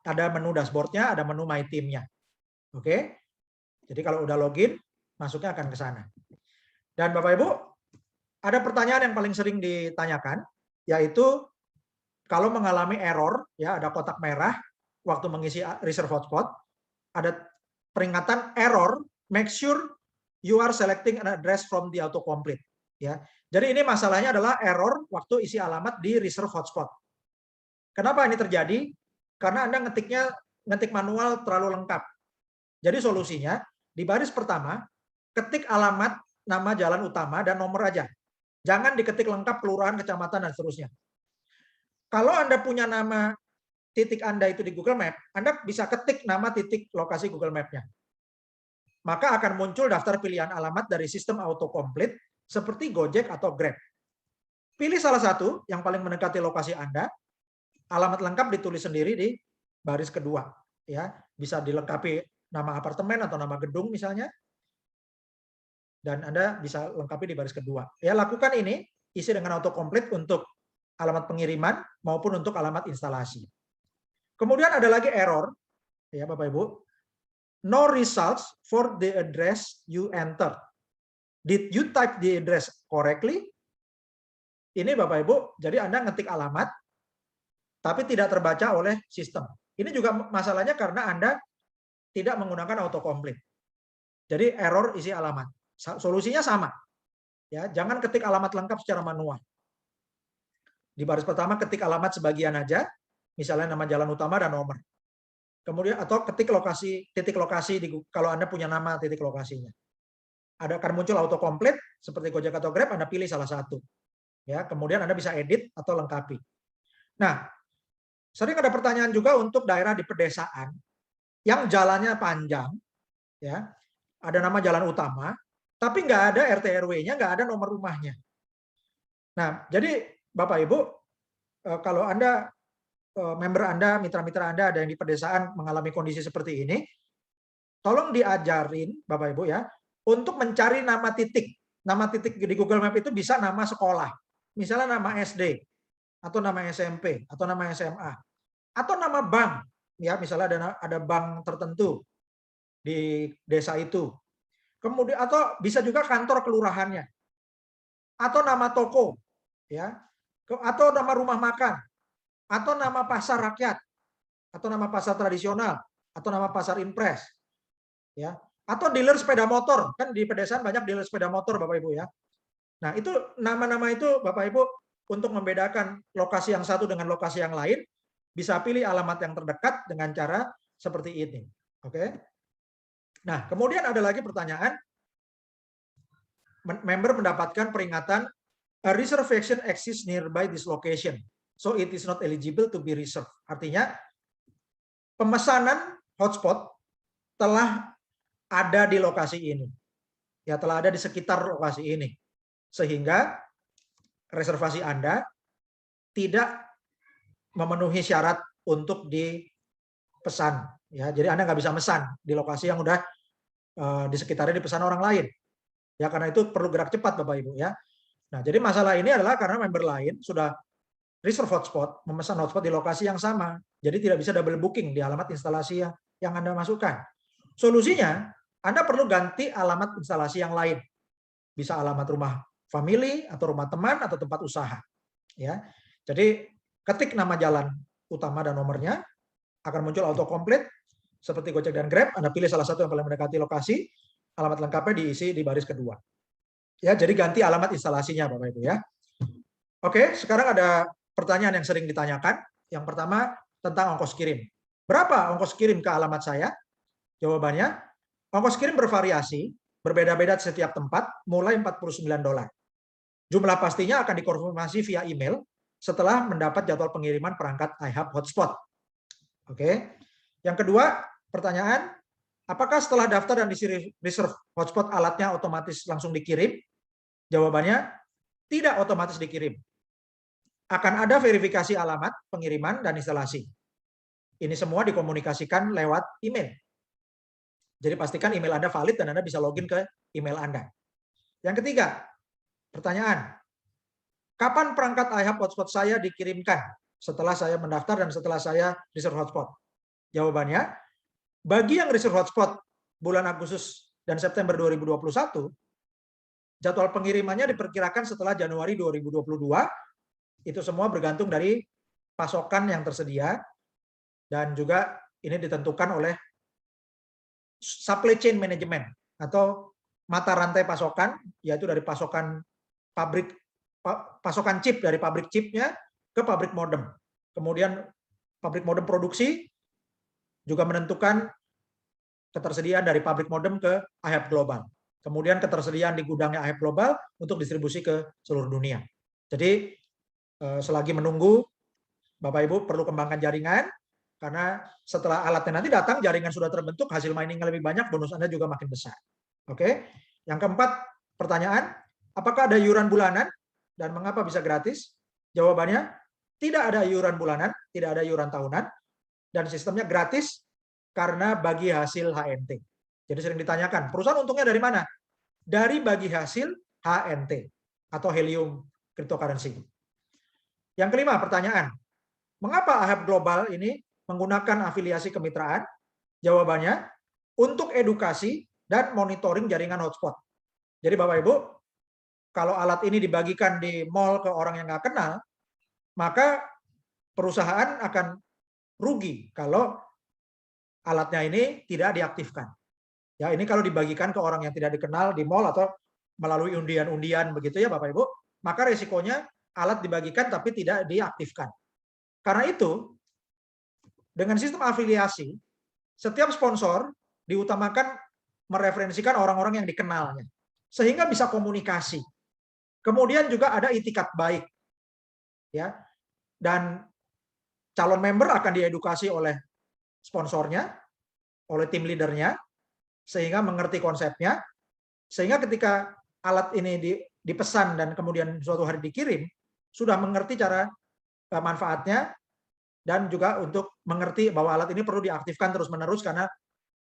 A: ada menu dashboard-nya, ada menu my team-nya. Oke. Jadi kalau udah login, masuknya akan ke sana. Dan Bapak Ibu, ada pertanyaan yang paling sering ditanyakan, yaitu kalau mengalami error, ya ada kotak merah waktu mengisi reserve hotspot, ada peringatan error, make sure you are selecting an address from the autocomplete. Ya, jadi ini masalahnya adalah error waktu isi alamat di reserve hotspot. Kenapa ini terjadi? Karena Anda ngetik manual terlalu lengkap. Jadi solusinya di baris pertama ketik alamat, nama jalan utama dan nomor aja. Jangan diketik lengkap kelurahan, kecamatan dan seterusnya. Kalau Anda punya nama titik Anda itu di Google Map, Anda bisa ketik nama titik lokasi Google Map-nya. Maka akan muncul daftar pilihan alamat dari sistem autocomplete seperti Gojek atau Grab. Pilih salah satu yang paling mendekati lokasi Anda. Alamat lengkap ditulis sendiri di baris kedua. Ya, bisa dilengkapi nama apartemen atau nama gedung misalnya. Dan Anda bisa lengkapi di baris kedua. Ya, lakukan ini, isi dengan autocomplete untuk alamat pengiriman maupun untuk alamat instalasi. Kemudian ada lagi error, ya Bapak Ibu, no results for the address you enter. Did you type the address correctly? Ini Bapak Ibu, jadi Anda ngetik alamat, tapi tidak terbaca oleh sistem. Ini juga masalahnya karena Anda tidak menggunakan autocomplete. Jadi error isi alamat. Solusinya sama. Ya, jangan ketik alamat lengkap secara manual. Di baris pertama ketik alamat sebagian aja, misalnya nama jalan utama dan nomor. Kemudian atau ketik lokasi, titik lokasi kalau Anda punya nama titik lokasinya. Ada akan muncul autocomplete seperti Gojek atau Grab, Anda pilih salah satu. Ya, kemudian Anda bisa edit atau lengkapi. Nah, sering ada pertanyaan juga untuk daerah di pedesaan yang jalannya panjang, ya, ada nama jalan utama, tapi nggak ada RT RW-nya, nggak ada nomor rumahnya. Nah, jadi Bapak Ibu, kalau Anda, member Anda, mitra-mitra Anda ada yang di pedesaan mengalami kondisi seperti ini, tolong diajarin Bapak Ibu ya, untuk mencari nama titik. Nama titik di Google Map itu bisa nama sekolah. Misalnya nama SD, atau nama SMP, atau nama SMA, atau nama bank. Ya, misalnya ada bank tertentu di desa itu. Kemudian atau bisa juga kantor kelurahannya. Atau nama toko, ya. Atau nama rumah makan, atau nama pasar rakyat, atau nama pasar tradisional, atau nama pasar impres, ya, atau dealer sepeda motor, kan di pedesaan banyak dealer sepeda motor Bapak Ibu ya. Nah itu nama-nama itu Bapak Ibu untuk membedakan lokasi yang satu dengan lokasi yang lain bisa pilih alamat yang terdekat dengan cara seperti ini, oke? Nah kemudian ada lagi pertanyaan, member mendapatkan peringatan a reservation exists nearby this location, so it is not eligible to be reserved. Artinya pemesanan hotspot telah ada di lokasi ini, ya telah ada di sekitar lokasi ini, sehingga reservasi Anda tidak memenuhi syarat untuk dipesan. Ya, jadi Anda nggak bisa mesan di lokasi yang udah di sekitarnya dipesan orang lain. Ya karena itu perlu gerak cepat Bapak Ibu ya. Nah, jadi masalah ini adalah karena member lain sudah reserve hotspot, memesan hotspot di lokasi yang sama. Jadi tidak bisa double booking di alamat instalasi yang Anda masukkan. Solusinya, Anda perlu ganti alamat instalasi yang lain. Bisa alamat rumah family, atau rumah teman, atau tempat usaha. Ya, jadi ketik nama jalan utama dan nomornya, akan muncul autocomplete, seperti Gojek dan Grab, Anda pilih salah satu yang paling mendekati lokasi, alamat lengkapnya diisi di baris kedua. Ya, jadi ganti alamat instalasinya Bapak Ibu ya. Oke, sekarang ada pertanyaan yang sering ditanyakan. Yang pertama tentang ongkos kirim. Berapa ongkos kirim ke alamat saya? Jawabannya, ongkos kirim bervariasi, berbeda-beda setiap tempat, mulai $49. Jumlah pastinya akan dikonfirmasi via email setelah mendapat jadwal pengiriman perangkat iHub Hotspot. Oke. Yang kedua, pertanyaan, apakah setelah daftar dan diisi reserve hotspot alatnya otomatis langsung dikirim? Jawabannya, tidak otomatis dikirim. Akan ada verifikasi alamat, pengiriman, dan instalasi. Ini semua dikomunikasikan lewat email. Jadi pastikan email Anda valid dan Anda bisa login ke email Anda. Yang ketiga, Pertanyaan, kapan perangkat iHub hotspot saya dikirimkan setelah saya mendaftar dan setelah saya reserve hotspot? Jawabannya, bagi yang reserve hotspot bulan Agustus dan September 2021, jadwal pengirimannya diperkirakan setelah Januari 2022. Itu semua bergantung dari pasokan yang tersedia dan juga ini ditentukan oleh supply chain management atau mata rantai pasokan, yaitu dari pasokan pabrik, pasokan chip dari pabrik chipnya ke pabrik modem. Kemudian pabrik modem produksi juga menentukan ketersediaan dari pabrik modem ke iHub Global. Kemudian ketersediaan di gudangnya iHub Global untuk distribusi ke seluruh dunia. Jadi selagi menunggu, Bapak Ibu perlu kembangkan jaringan, karena setelah alatnya nanti datang, jaringan sudah terbentuk, hasil miningnya lebih banyak, bonus Anda juga makin besar. Oke. Yang keempat, pertanyaan, apakah ada iuran bulanan dan mengapa bisa gratis? Jawabannya, tidak ada iuran bulanan, tidak ada iuran tahunan, dan sistemnya gratis karena bagi hasil HNT. Jadi sering ditanyakan, perusahaan untungnya dari mana? Dari bagi hasil HNT atau helium cryptocurrency. Yang kelima, pertanyaan, mengapa iHub Global ini menggunakan afiliasi kemitraan? Jawabannya, untuk edukasi dan monitoring jaringan hotspot. Jadi Bapak Ibu, kalau alat ini dibagikan di mall ke orang yang nggak kenal, maka perusahaan akan rugi kalau alatnya ini tidak diaktifkan. Ya, ini kalau dibagikan ke orang yang tidak dikenal di mall atau melalui undian-undian begitu ya Bapak Ibu, maka resikonya alat dibagikan tapi tidak diaktifkan. Karena itu, dengan sistem afiliasi, setiap sponsor diutamakan mereferensikan orang-orang yang dikenalnya, sehingga bisa komunikasi. Kemudian juga ada itikat baik, ya, dan calon member akan diedukasi oleh sponsornya, oleh tim leadernya, sehingga mengerti konsepnya, sehingga ketika alat ini dipesan dan kemudian suatu hari dikirim, sudah mengerti cara manfaatnya, dan juga untuk mengerti bahwa alat ini perlu diaktifkan terus-menerus karena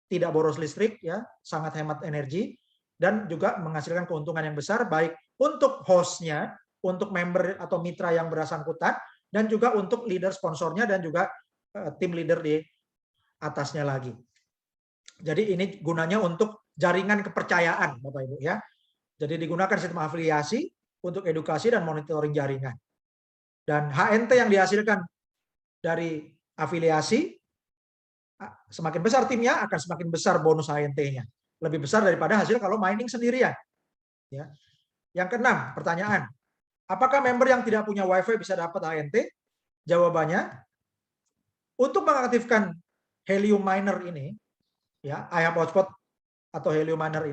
A: tidak boros listrik, ya, sangat hemat energi, dan juga menghasilkan keuntungan yang besar baik untuk hostnya, untuk member atau mitra yang bersangkutan, dan juga untuk leader sponsornya dan juga tim leader di atasnya lagi. Jadi ini gunanya untuk jaringan kepercayaan, Bapak Ibu ya. Jadi digunakan sistem afiliasi untuk edukasi dan monitoring jaringan. Dan HNT yang dihasilkan dari afiliasi, semakin besar timnya akan semakin besar bonus HNT-nya. Lebih besar daripada hasil kalau mining sendirian. Ya. Yang keenam, pertanyaan. Apakah member yang tidak punya WiFi bisa dapat HNT? Jawabannya, untuk mengaktifkan Helium Miner ini, ya, iHub Hotspot atau Helium Miner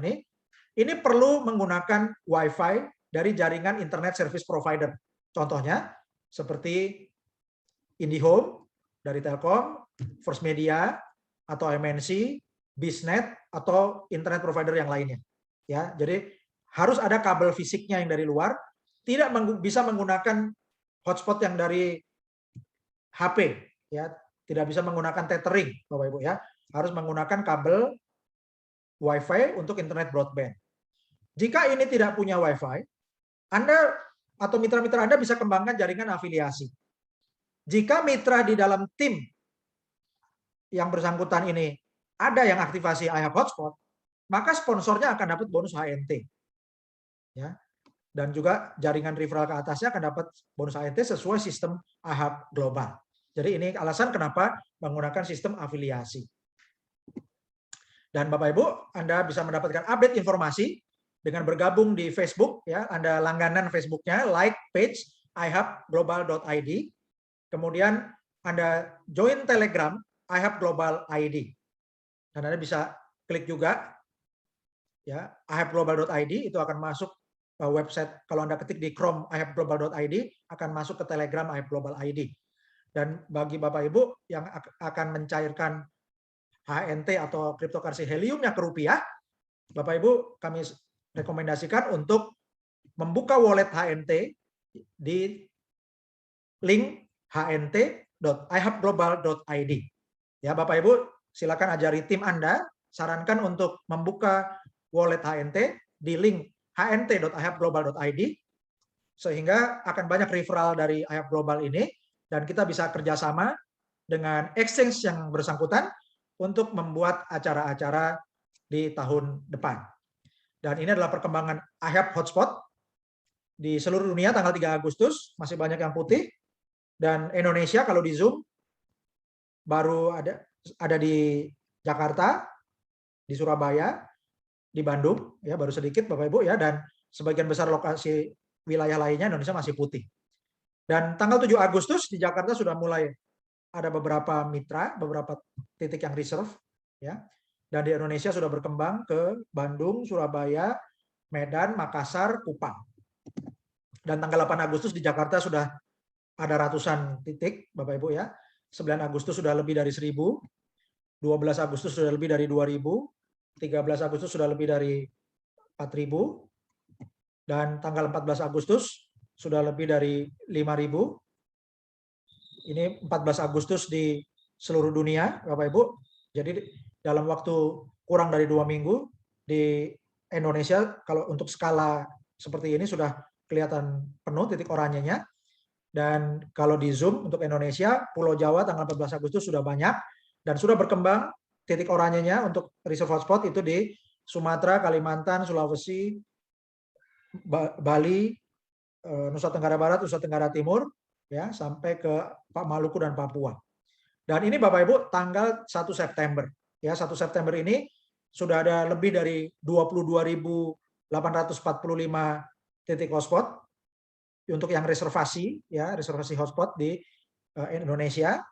A: ini perlu menggunakan WiFi dari jaringan Internet Service Provider. Contohnya, seperti IndiHome dari Telkom, First Media atau MNC, Biznet atau internet provider yang lainnya. Ya, jadi harus ada kabel fisiknya yang dari luar, tidak bisa menggunakan hotspot yang dari HP, ya, tidak bisa menggunakan tethering, Bapak Ibu ya, harus menggunakan kabel WiFi untuk internet broadband. Jika ini tidak punya WiFi, Anda atau mitra-mitra Anda bisa kembangkan jaringan afiliasi. Jika mitra di dalam tim yang bersangkutan ini ada yang aktivasi iHub Hotspot, maka sponsornya akan dapat bonus HNT. Ya. Dan juga jaringan referral ke atasnya akan dapat bonus HNT sesuai sistem iHub Global. Jadi ini alasan kenapa menggunakan sistem afiliasi. Dan Bapak Ibu, Anda bisa mendapatkan update informasi dengan bergabung di Facebook, ya, Anda langganan Facebooknya, like page ihubglobal.id, kemudian Anda join Telegram iHub Global ID, dan Anda bisa klik juga, ya, ihubglobal.id, itu akan masuk ke website. Kalau Anda ketik di Chrome ihubglobal.id, akan masuk ke Telegram iHub Global ID. Dan bagi Bapak Ibu yang akan mencairkan HNT atau cryptocurrency heliumnya ke rupiah, Bapak Ibu kami rekomendasikan untuk membuka wallet HNT di link hnt.ihubglobal.id. Ya Bapak Ibu, silakan ajari tim Anda, sarankan untuk membuka wallet HNT di link hnt.ihapglobal.id, sehingga akan banyak referral dari IHAP Global ini, dan kita bisa kerjasama dengan exchange yang bersangkutan untuk membuat acara-acara di tahun depan. Dan ini adalah perkembangan IHAP Hotspot di seluruh dunia tanggal 3 Agustus, masih banyak yang putih. Dan Indonesia kalau di Zoom baru ada di Jakarta, di Surabaya, di Bandung, ya baru sedikit Bapak Ibu ya, dan sebagian besar lokasi wilayah lainnya Indonesia masih putih. Dan tanggal 7 Agustus di Jakarta sudah mulai ada beberapa mitra, beberapa titik yang reserve, ya. Dan di Indonesia sudah berkembang ke Bandung, Surabaya, Medan, Makassar, Kupang. Dan tanggal 8 Agustus di Jakarta sudah ada ratusan titik, Bapak Ibu ya. 9 Agustus sudah lebih dari 1.000, 12 Agustus sudah lebih dari 2.000, 13 Agustus sudah lebih dari 4.000, dan tanggal 14 Agustus sudah lebih dari 5.000. Ini 14 Agustus di seluruh dunia, Bapak Ibu. Jadi dalam waktu kurang dari 2 minggu di Indonesia, kalau untuk skala seperti ini sudah kelihatan penuh titik oranyenya. Dan kalau di Zoom untuk Indonesia, Pulau Jawa tanggal 14 Agustus sudah banyak, dan sudah berkembang titik oranyenya untuk reserve hotspot itu di Sumatera, Kalimantan, Sulawesi, Bali, Nusa Tenggara Barat, Nusa Tenggara Timur, ya sampai ke Maluku dan Papua. Dan ini Bapak Ibu tanggal 1 September. Ya, 1 September ini sudah ada lebih dari 22.845 titik hotspot untuk yang reservasi, ya reservasi hotspot di Indonesia.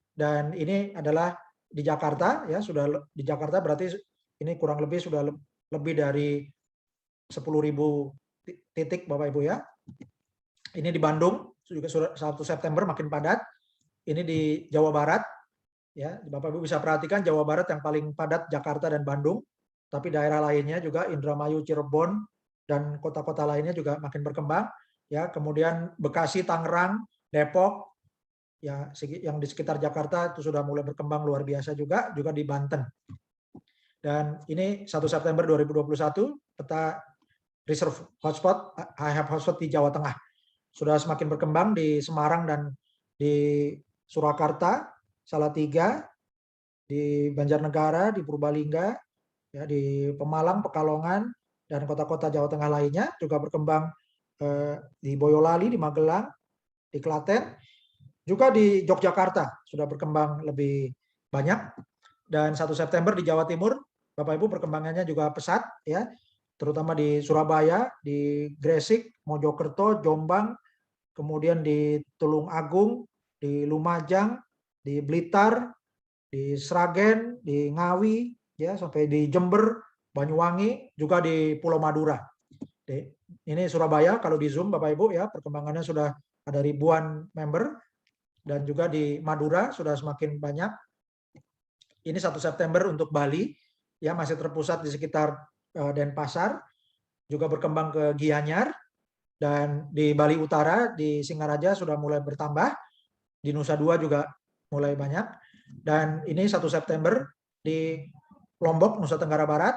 A: Dan ini adalah di Jakarta, ya sudah di Jakarta berarti ini kurang lebih sudah lebih dari 10.000 titik Bapak Ibu ya. Ini di Bandung juga 1 September makin padat. Ini di Jawa Barat, ya Bapak Ibu bisa perhatikan Jawa Barat yang paling padat Jakarta dan Bandung, tapi daerah lainnya juga Indramayu, Cirebon, dan kota-kota lainnya juga makin berkembang. Ya, kemudian Bekasi, Tangerang, Depok, ya yang di sekitar Jakarta itu sudah mulai berkembang luar biasa juga di Banten. Dan ini 1 September 2021 peta reserve hotspot, IHAP hotspot di Jawa Tengah sudah semakin berkembang di Semarang dan di Surakarta, Salatiga, di Banjarnegara, di Purbalingga, ya di Pemalang, Pekalongan, dan kota-kota Jawa Tengah lainnya juga berkembang di Boyolali, di Magelang, di Klaten, juga di Yogyakarta sudah berkembang lebih banyak. Dan 1 September di Jawa Timur, Bapak Ibu perkembangannya juga pesat, ya, terutama di Surabaya, di Gresik, Mojokerto, Jombang, kemudian di Tulung Agung, di Lumajang, di Blitar, di Sragen, di Ngawi, ya sampai di Jember, Banyuwangi, juga di Pulau Madura. Ini Surabaya kalau di Zoom Bapak Ibu ya, perkembangannya sudah ada ribuan member, dan juga di Madura sudah semakin banyak. Ini 1 September untuk Bali ya, masih terpusat di sekitar Denpasar, juga berkembang ke Gianyar, dan di Bali Utara di Singaraja sudah mulai bertambah, di Nusa Dua juga mulai banyak. Dan ini 1 September di Lombok, Nusa Tenggara Barat,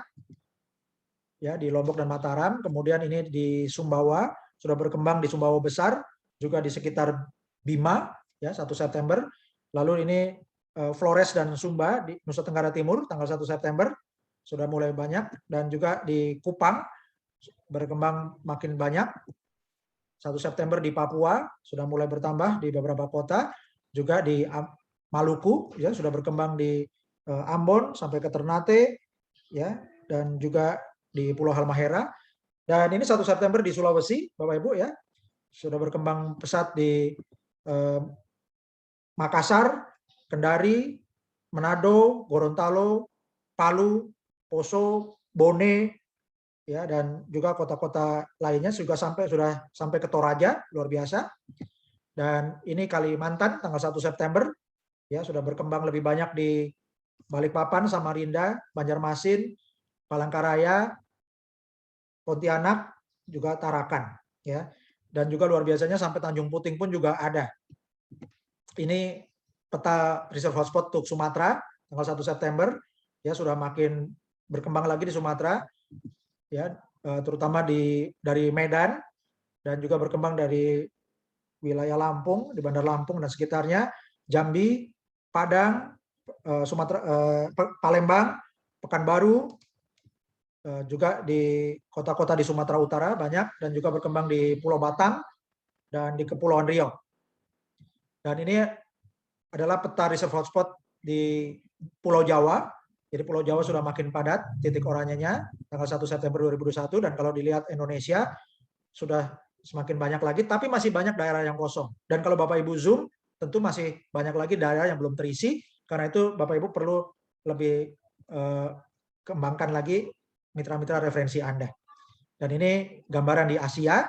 A: ya di Lombok dan Mataram. Kemudian ini di Sumbawa sudah berkembang, di Sumbawa Besar, juga di sekitar Bima, ya 1 September. Lalu ini Flores dan Sumba di Nusa Tenggara Timur tanggal 1 September sudah mulai banyak, dan juga di Kupang berkembang makin banyak. 1 September di Papua sudah mulai bertambah di beberapa kota, juga di Maluku ya sudah berkembang di Ambon sampai ke Ternate, ya, dan juga di Pulau Halmahera. Dan ini 1 September di Sulawesi, Bapak Ibu ya, sudah berkembang pesat di Makassar, Kendari, Manado, Gorontalo, Palu, Poso, Bone, ya, dan juga kota-kota lainnya juga sudah sampai ke Toraja, luar biasa. Dan ini Kalimantan tanggal 1 September ya sudah berkembang lebih banyak di Balikpapan, Samarinda, Banjarmasin, Palangkaraya, Pontianak, juga Tarakan, ya. Dan juga luar biasanya sampai Tanjung Puting pun juga ada. Ini peta reserve hotspot untuk Sumatera tanggal 1 September ya sudah makin berkembang lagi di Sumatera, ya terutama dari Medan dan juga berkembang dari wilayah Lampung, di Bandar Lampung dan sekitarnya, Jambi, Padang, Palembang, Pekanbaru, juga di kota-kota di Sumatera Utara banyak, dan juga berkembang di Pulau Batam dan di Kepulauan Riau. Dan ini adalah peta reserve hotspot di Pulau Jawa. Jadi Pulau Jawa sudah makin padat titik oranyenya tanggal 1 September 2021, dan kalau dilihat Indonesia sudah semakin banyak lagi, tapi masih banyak daerah yang kosong. Dan kalau Bapak Ibu zoom, tentu masih banyak lagi daerah yang belum terisi, karena itu Bapak Ibu perlu lebih kembangkan lagi mitra-mitra referensi Anda. Dan ini gambaran di Asia,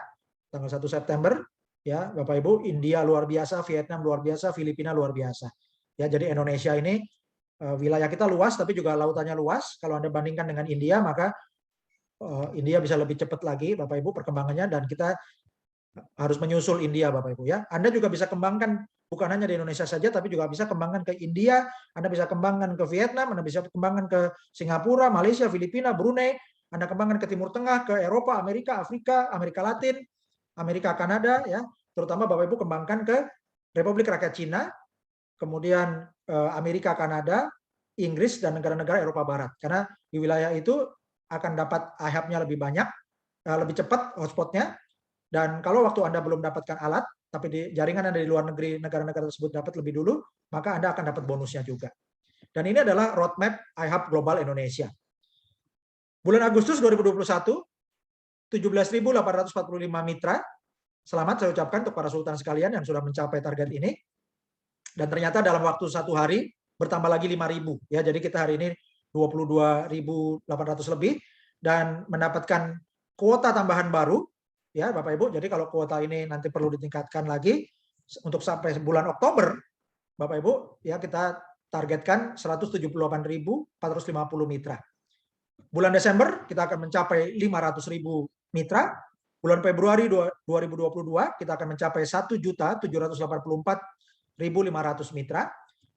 A: tanggal 1 September, ya Bapak Ibu, India luar biasa, Vietnam luar biasa, Filipina luar biasa. Ya, jadi Indonesia ini wilayah kita luas, tapi juga lautannya luas. Kalau Anda bandingkan dengan India, maka India bisa lebih cepat lagi, Bapak Ibu, perkembangannya, dan kita harus menyusul India, Bapak Ibu ya. Anda juga bisa kembangkan bukan hanya di Indonesia saja, tapi juga bisa kembangkan ke India, Anda bisa kembangkan ke Vietnam, Anda bisa kembangkan ke Singapura, Malaysia, Filipina, Brunei, Anda kembangkan ke Timur Tengah, ke Eropa, Amerika, Afrika, Amerika Latin, Amerika, Kanada, ya. Terutama Bapak Ibu kembangkan ke Republik Rakyat Cina, kemudian Amerika, Kanada, Inggris, dan negara-negara Eropa Barat. Karena di wilayah itu akan dapat IHAB-nya lebih banyak, lebih cepat hotspotnya, dan kalau waktu Anda belum dapatkan alat, tapi di jaringan Anda di luar negeri, negara-negara tersebut dapat lebih dulu, maka Anda akan dapat bonusnya juga. Dan ini adalah roadmap IHAB Global Indonesia. Bulan Agustus 2021, 17.845 mitra. Selamat saya ucapkan untuk para sultan sekalian yang sudah mencapai target ini. Dan ternyata dalam waktu 1 hari bertambah lagi 5.000. Ya, jadi kita hari ini 22.800 lebih, dan mendapatkan kuota tambahan baru. Ya, Bapak Ibu, jadi kalau kuota ini nanti perlu ditingkatkan lagi untuk sampai bulan Oktober, Bapak Ibu, ya kita targetkan 178.450 mitra. Bulan Desember kita akan mencapai 500.000 mitra. Bulan Februari 2022 kita akan mencapai 1.784.500 mitra.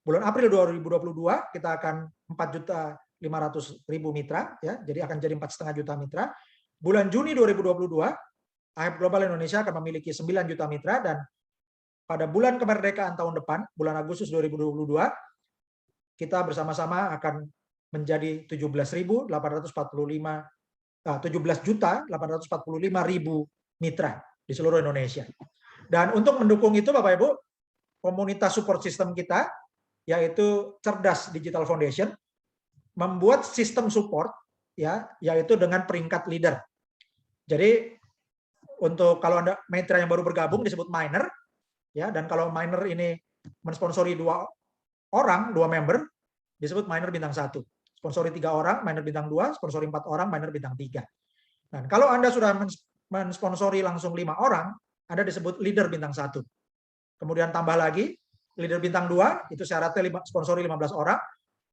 A: Bulan April 2022 kita akan 4.500.000 mitra, ya, jadi akan jadi 4,5 juta mitra. Bulan Juni 2022 IHAB Global Indonesia akan memiliki 9 juta mitra, dan pada bulan kemerdekaan tahun depan, bulan Agustus 2022, kita bersama-sama akan menjadi 17.845.000 mitra di seluruh Indonesia. Dan untuk mendukung itu, Bapak Ibu, komunitas support system kita, yaitu Cerdas Digital Foundation, membuat sistem support, ya, yaitu dengan peringkat leader. Jadi untuk kalau Anda mitra yang baru bergabung disebut minor, ya, dan kalau minor ini mensponsori 2 member disebut minor bintang 1. Sponsori 3 orang, minor bintang 2, sponsori 4 orang, minor bintang 3. Dan kalau Anda sudah mensponsori langsung 5 orang, Anda disebut leader bintang 1. Kemudian tambah lagi, leader bintang 2 itu syaratnya sponsori 15 orang,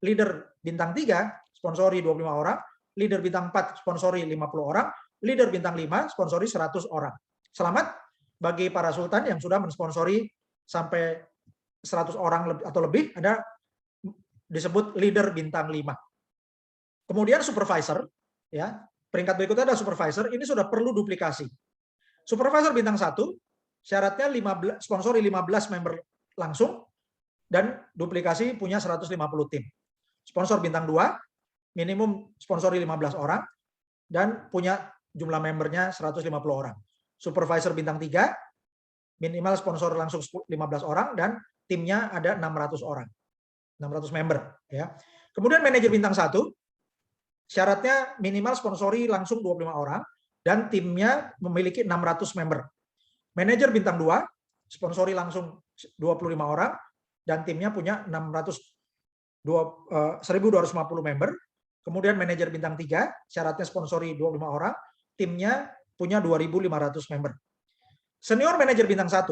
A: leader bintang 3 sponsori 25 orang, leader bintang 4 sponsori 50 orang, leader bintang 5 sponsori 100 orang. Selamat bagi para sultan yang sudah mensponsori sampai 100 orang atau lebih, Anda disebut leader bintang 5. Kemudian supervisor, ya, peringkat berikutnya ada supervisor, ini sudah perlu duplikasi. Supervisor bintang 1 syaratnya sponsori 15 member langsung dan duplikasi punya 150 tim. Sponsor bintang 2 minimum sponsori 15 orang dan punya jumlah membernya 150 orang. Supervisor bintang 3 minimal sponsor langsung 15 orang dan timnya ada 600 orang. 600 member, ya. Kemudian manajer bintang 1 syaratnya minimal sponsori langsung 25 orang dan timnya memiliki 600 member. Manajer bintang 2 sponsori langsung 25 orang dan timnya punya 1.250 member. Kemudian manajer bintang 3 syaratnya sponsori 25 orang, timnya punya 2.500 member. Senior manajer bintang 1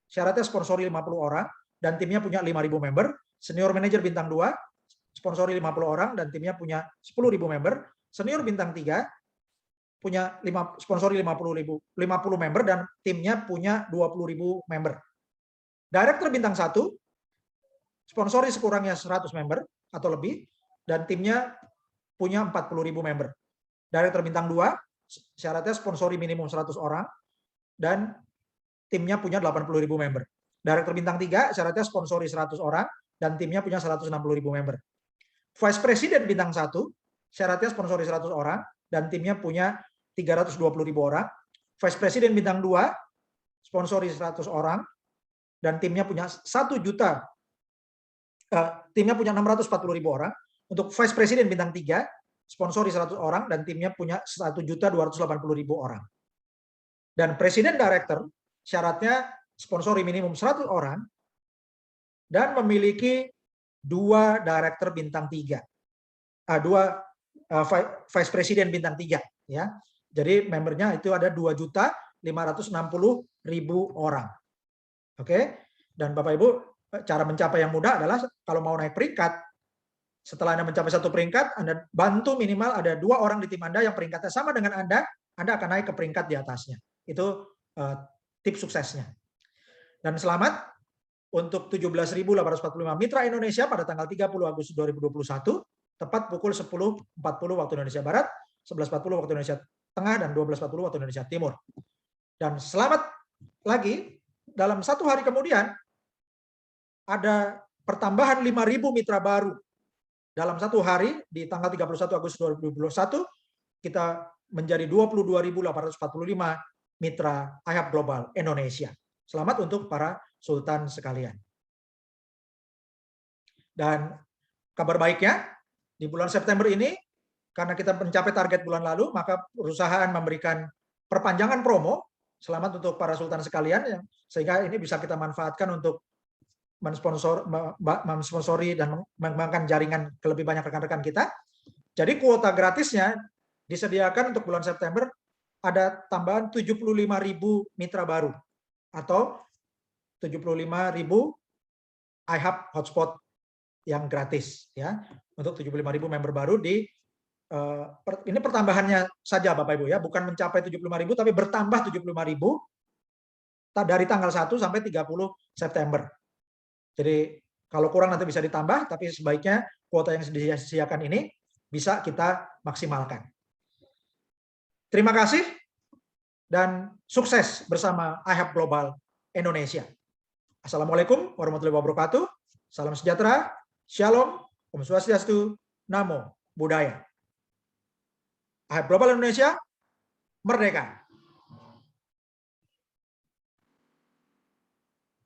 A: syaratnya sponsori 50 orang dan timnya punya 5.000 member. Senior manajer bintang 2 sponsori 50 orang dan timnya punya 10.000 member. Senior bintang 3 punya sponsori 50 member dan timnya punya 20.000 member. Director bintang 1 sponsori sekurangnya 100 member atau lebih dan timnya punya 40.000 member. Director bintang 2 syaratnya sponsori minimum 100 orang dan timnya punya 80.000 member. Director bintang 3 syaratnya sponsori 100 orang dan timnya punya 160.000 member. Vice President bintang 1 syaratnya sponsori 100 orang dan timnya punya 320.000 orang. Vice President bintang 2 sponsori 100 orang dan timnya punya 1 juta, timnya punya 640.000 orang. Untuk Vice President bintang 3 sponsori 100 orang dan timnya punya 1.280.000 orang. Dan Presiden Director syaratnya sponsori minimum 100 orang dan memiliki 2 Director bintang 3. 2 Vice President bintang 3 ya. Jadi membernya itu ada 2.560.000 orang. Oke. Dan Bapak Ibu, cara mencapai yang mudah adalah kalau mau naik peringkat, setelah Anda mencapai 1 peringkat, Anda bantu minimal ada 2 orang di tim Anda yang peringkatnya sama dengan Anda akan naik ke peringkat di atasnya. Itu tips suksesnya. Dan selamat untuk 17.845 mitra Indonesia pada tanggal 30 Agustus 2021, tepat pukul 10.40 waktu Indonesia Barat, 11.40 waktu Indonesia Tengah, dan 12.40 waktu Indonesia Timur. Dan selamat lagi, dalam 1 hari kemudian, ada pertambahan 5.000 mitra baru. Dalam 1 hari, di tanggal 31 Agustus 2021, kita menjadi 22.845 mitra IHAB Global Indonesia. Selamat untuk para sultan sekalian. Dan kabar baiknya, di bulan September ini, karena kita mencapai target bulan lalu, maka perusahaan memberikan perpanjangan promo. Selamat untuk para sultan sekalian, sehingga ini bisa kita manfaatkan untuk mensponsori dan mengembangkan jaringan ke lebih banyak rekan-rekan kita. Jadi kuota gratisnya disediakan untuk bulan September ada tambahan 75.000 mitra baru atau 75.000 iHub hotspot yang gratis ya, untuk 75.000 member baru di ini pertambahannya saja Bapak Ibu ya, bukan mencapai 75.000 tapi bertambah 75.000 dari tanggal 1 sampai 30 September. Jadi kalau kurang nanti bisa ditambah, tapi sebaiknya kuota yang disediakan ini bisa kita maksimalkan. Terima kasih dan sukses bersama IHAB Global Indonesia. Assalamualaikum warahmatullahi wabarakatuh. Salam sejahtera, Shalom, Om Swastiastu, Namo Buddhaya. IHAB Global Indonesia, merdeka!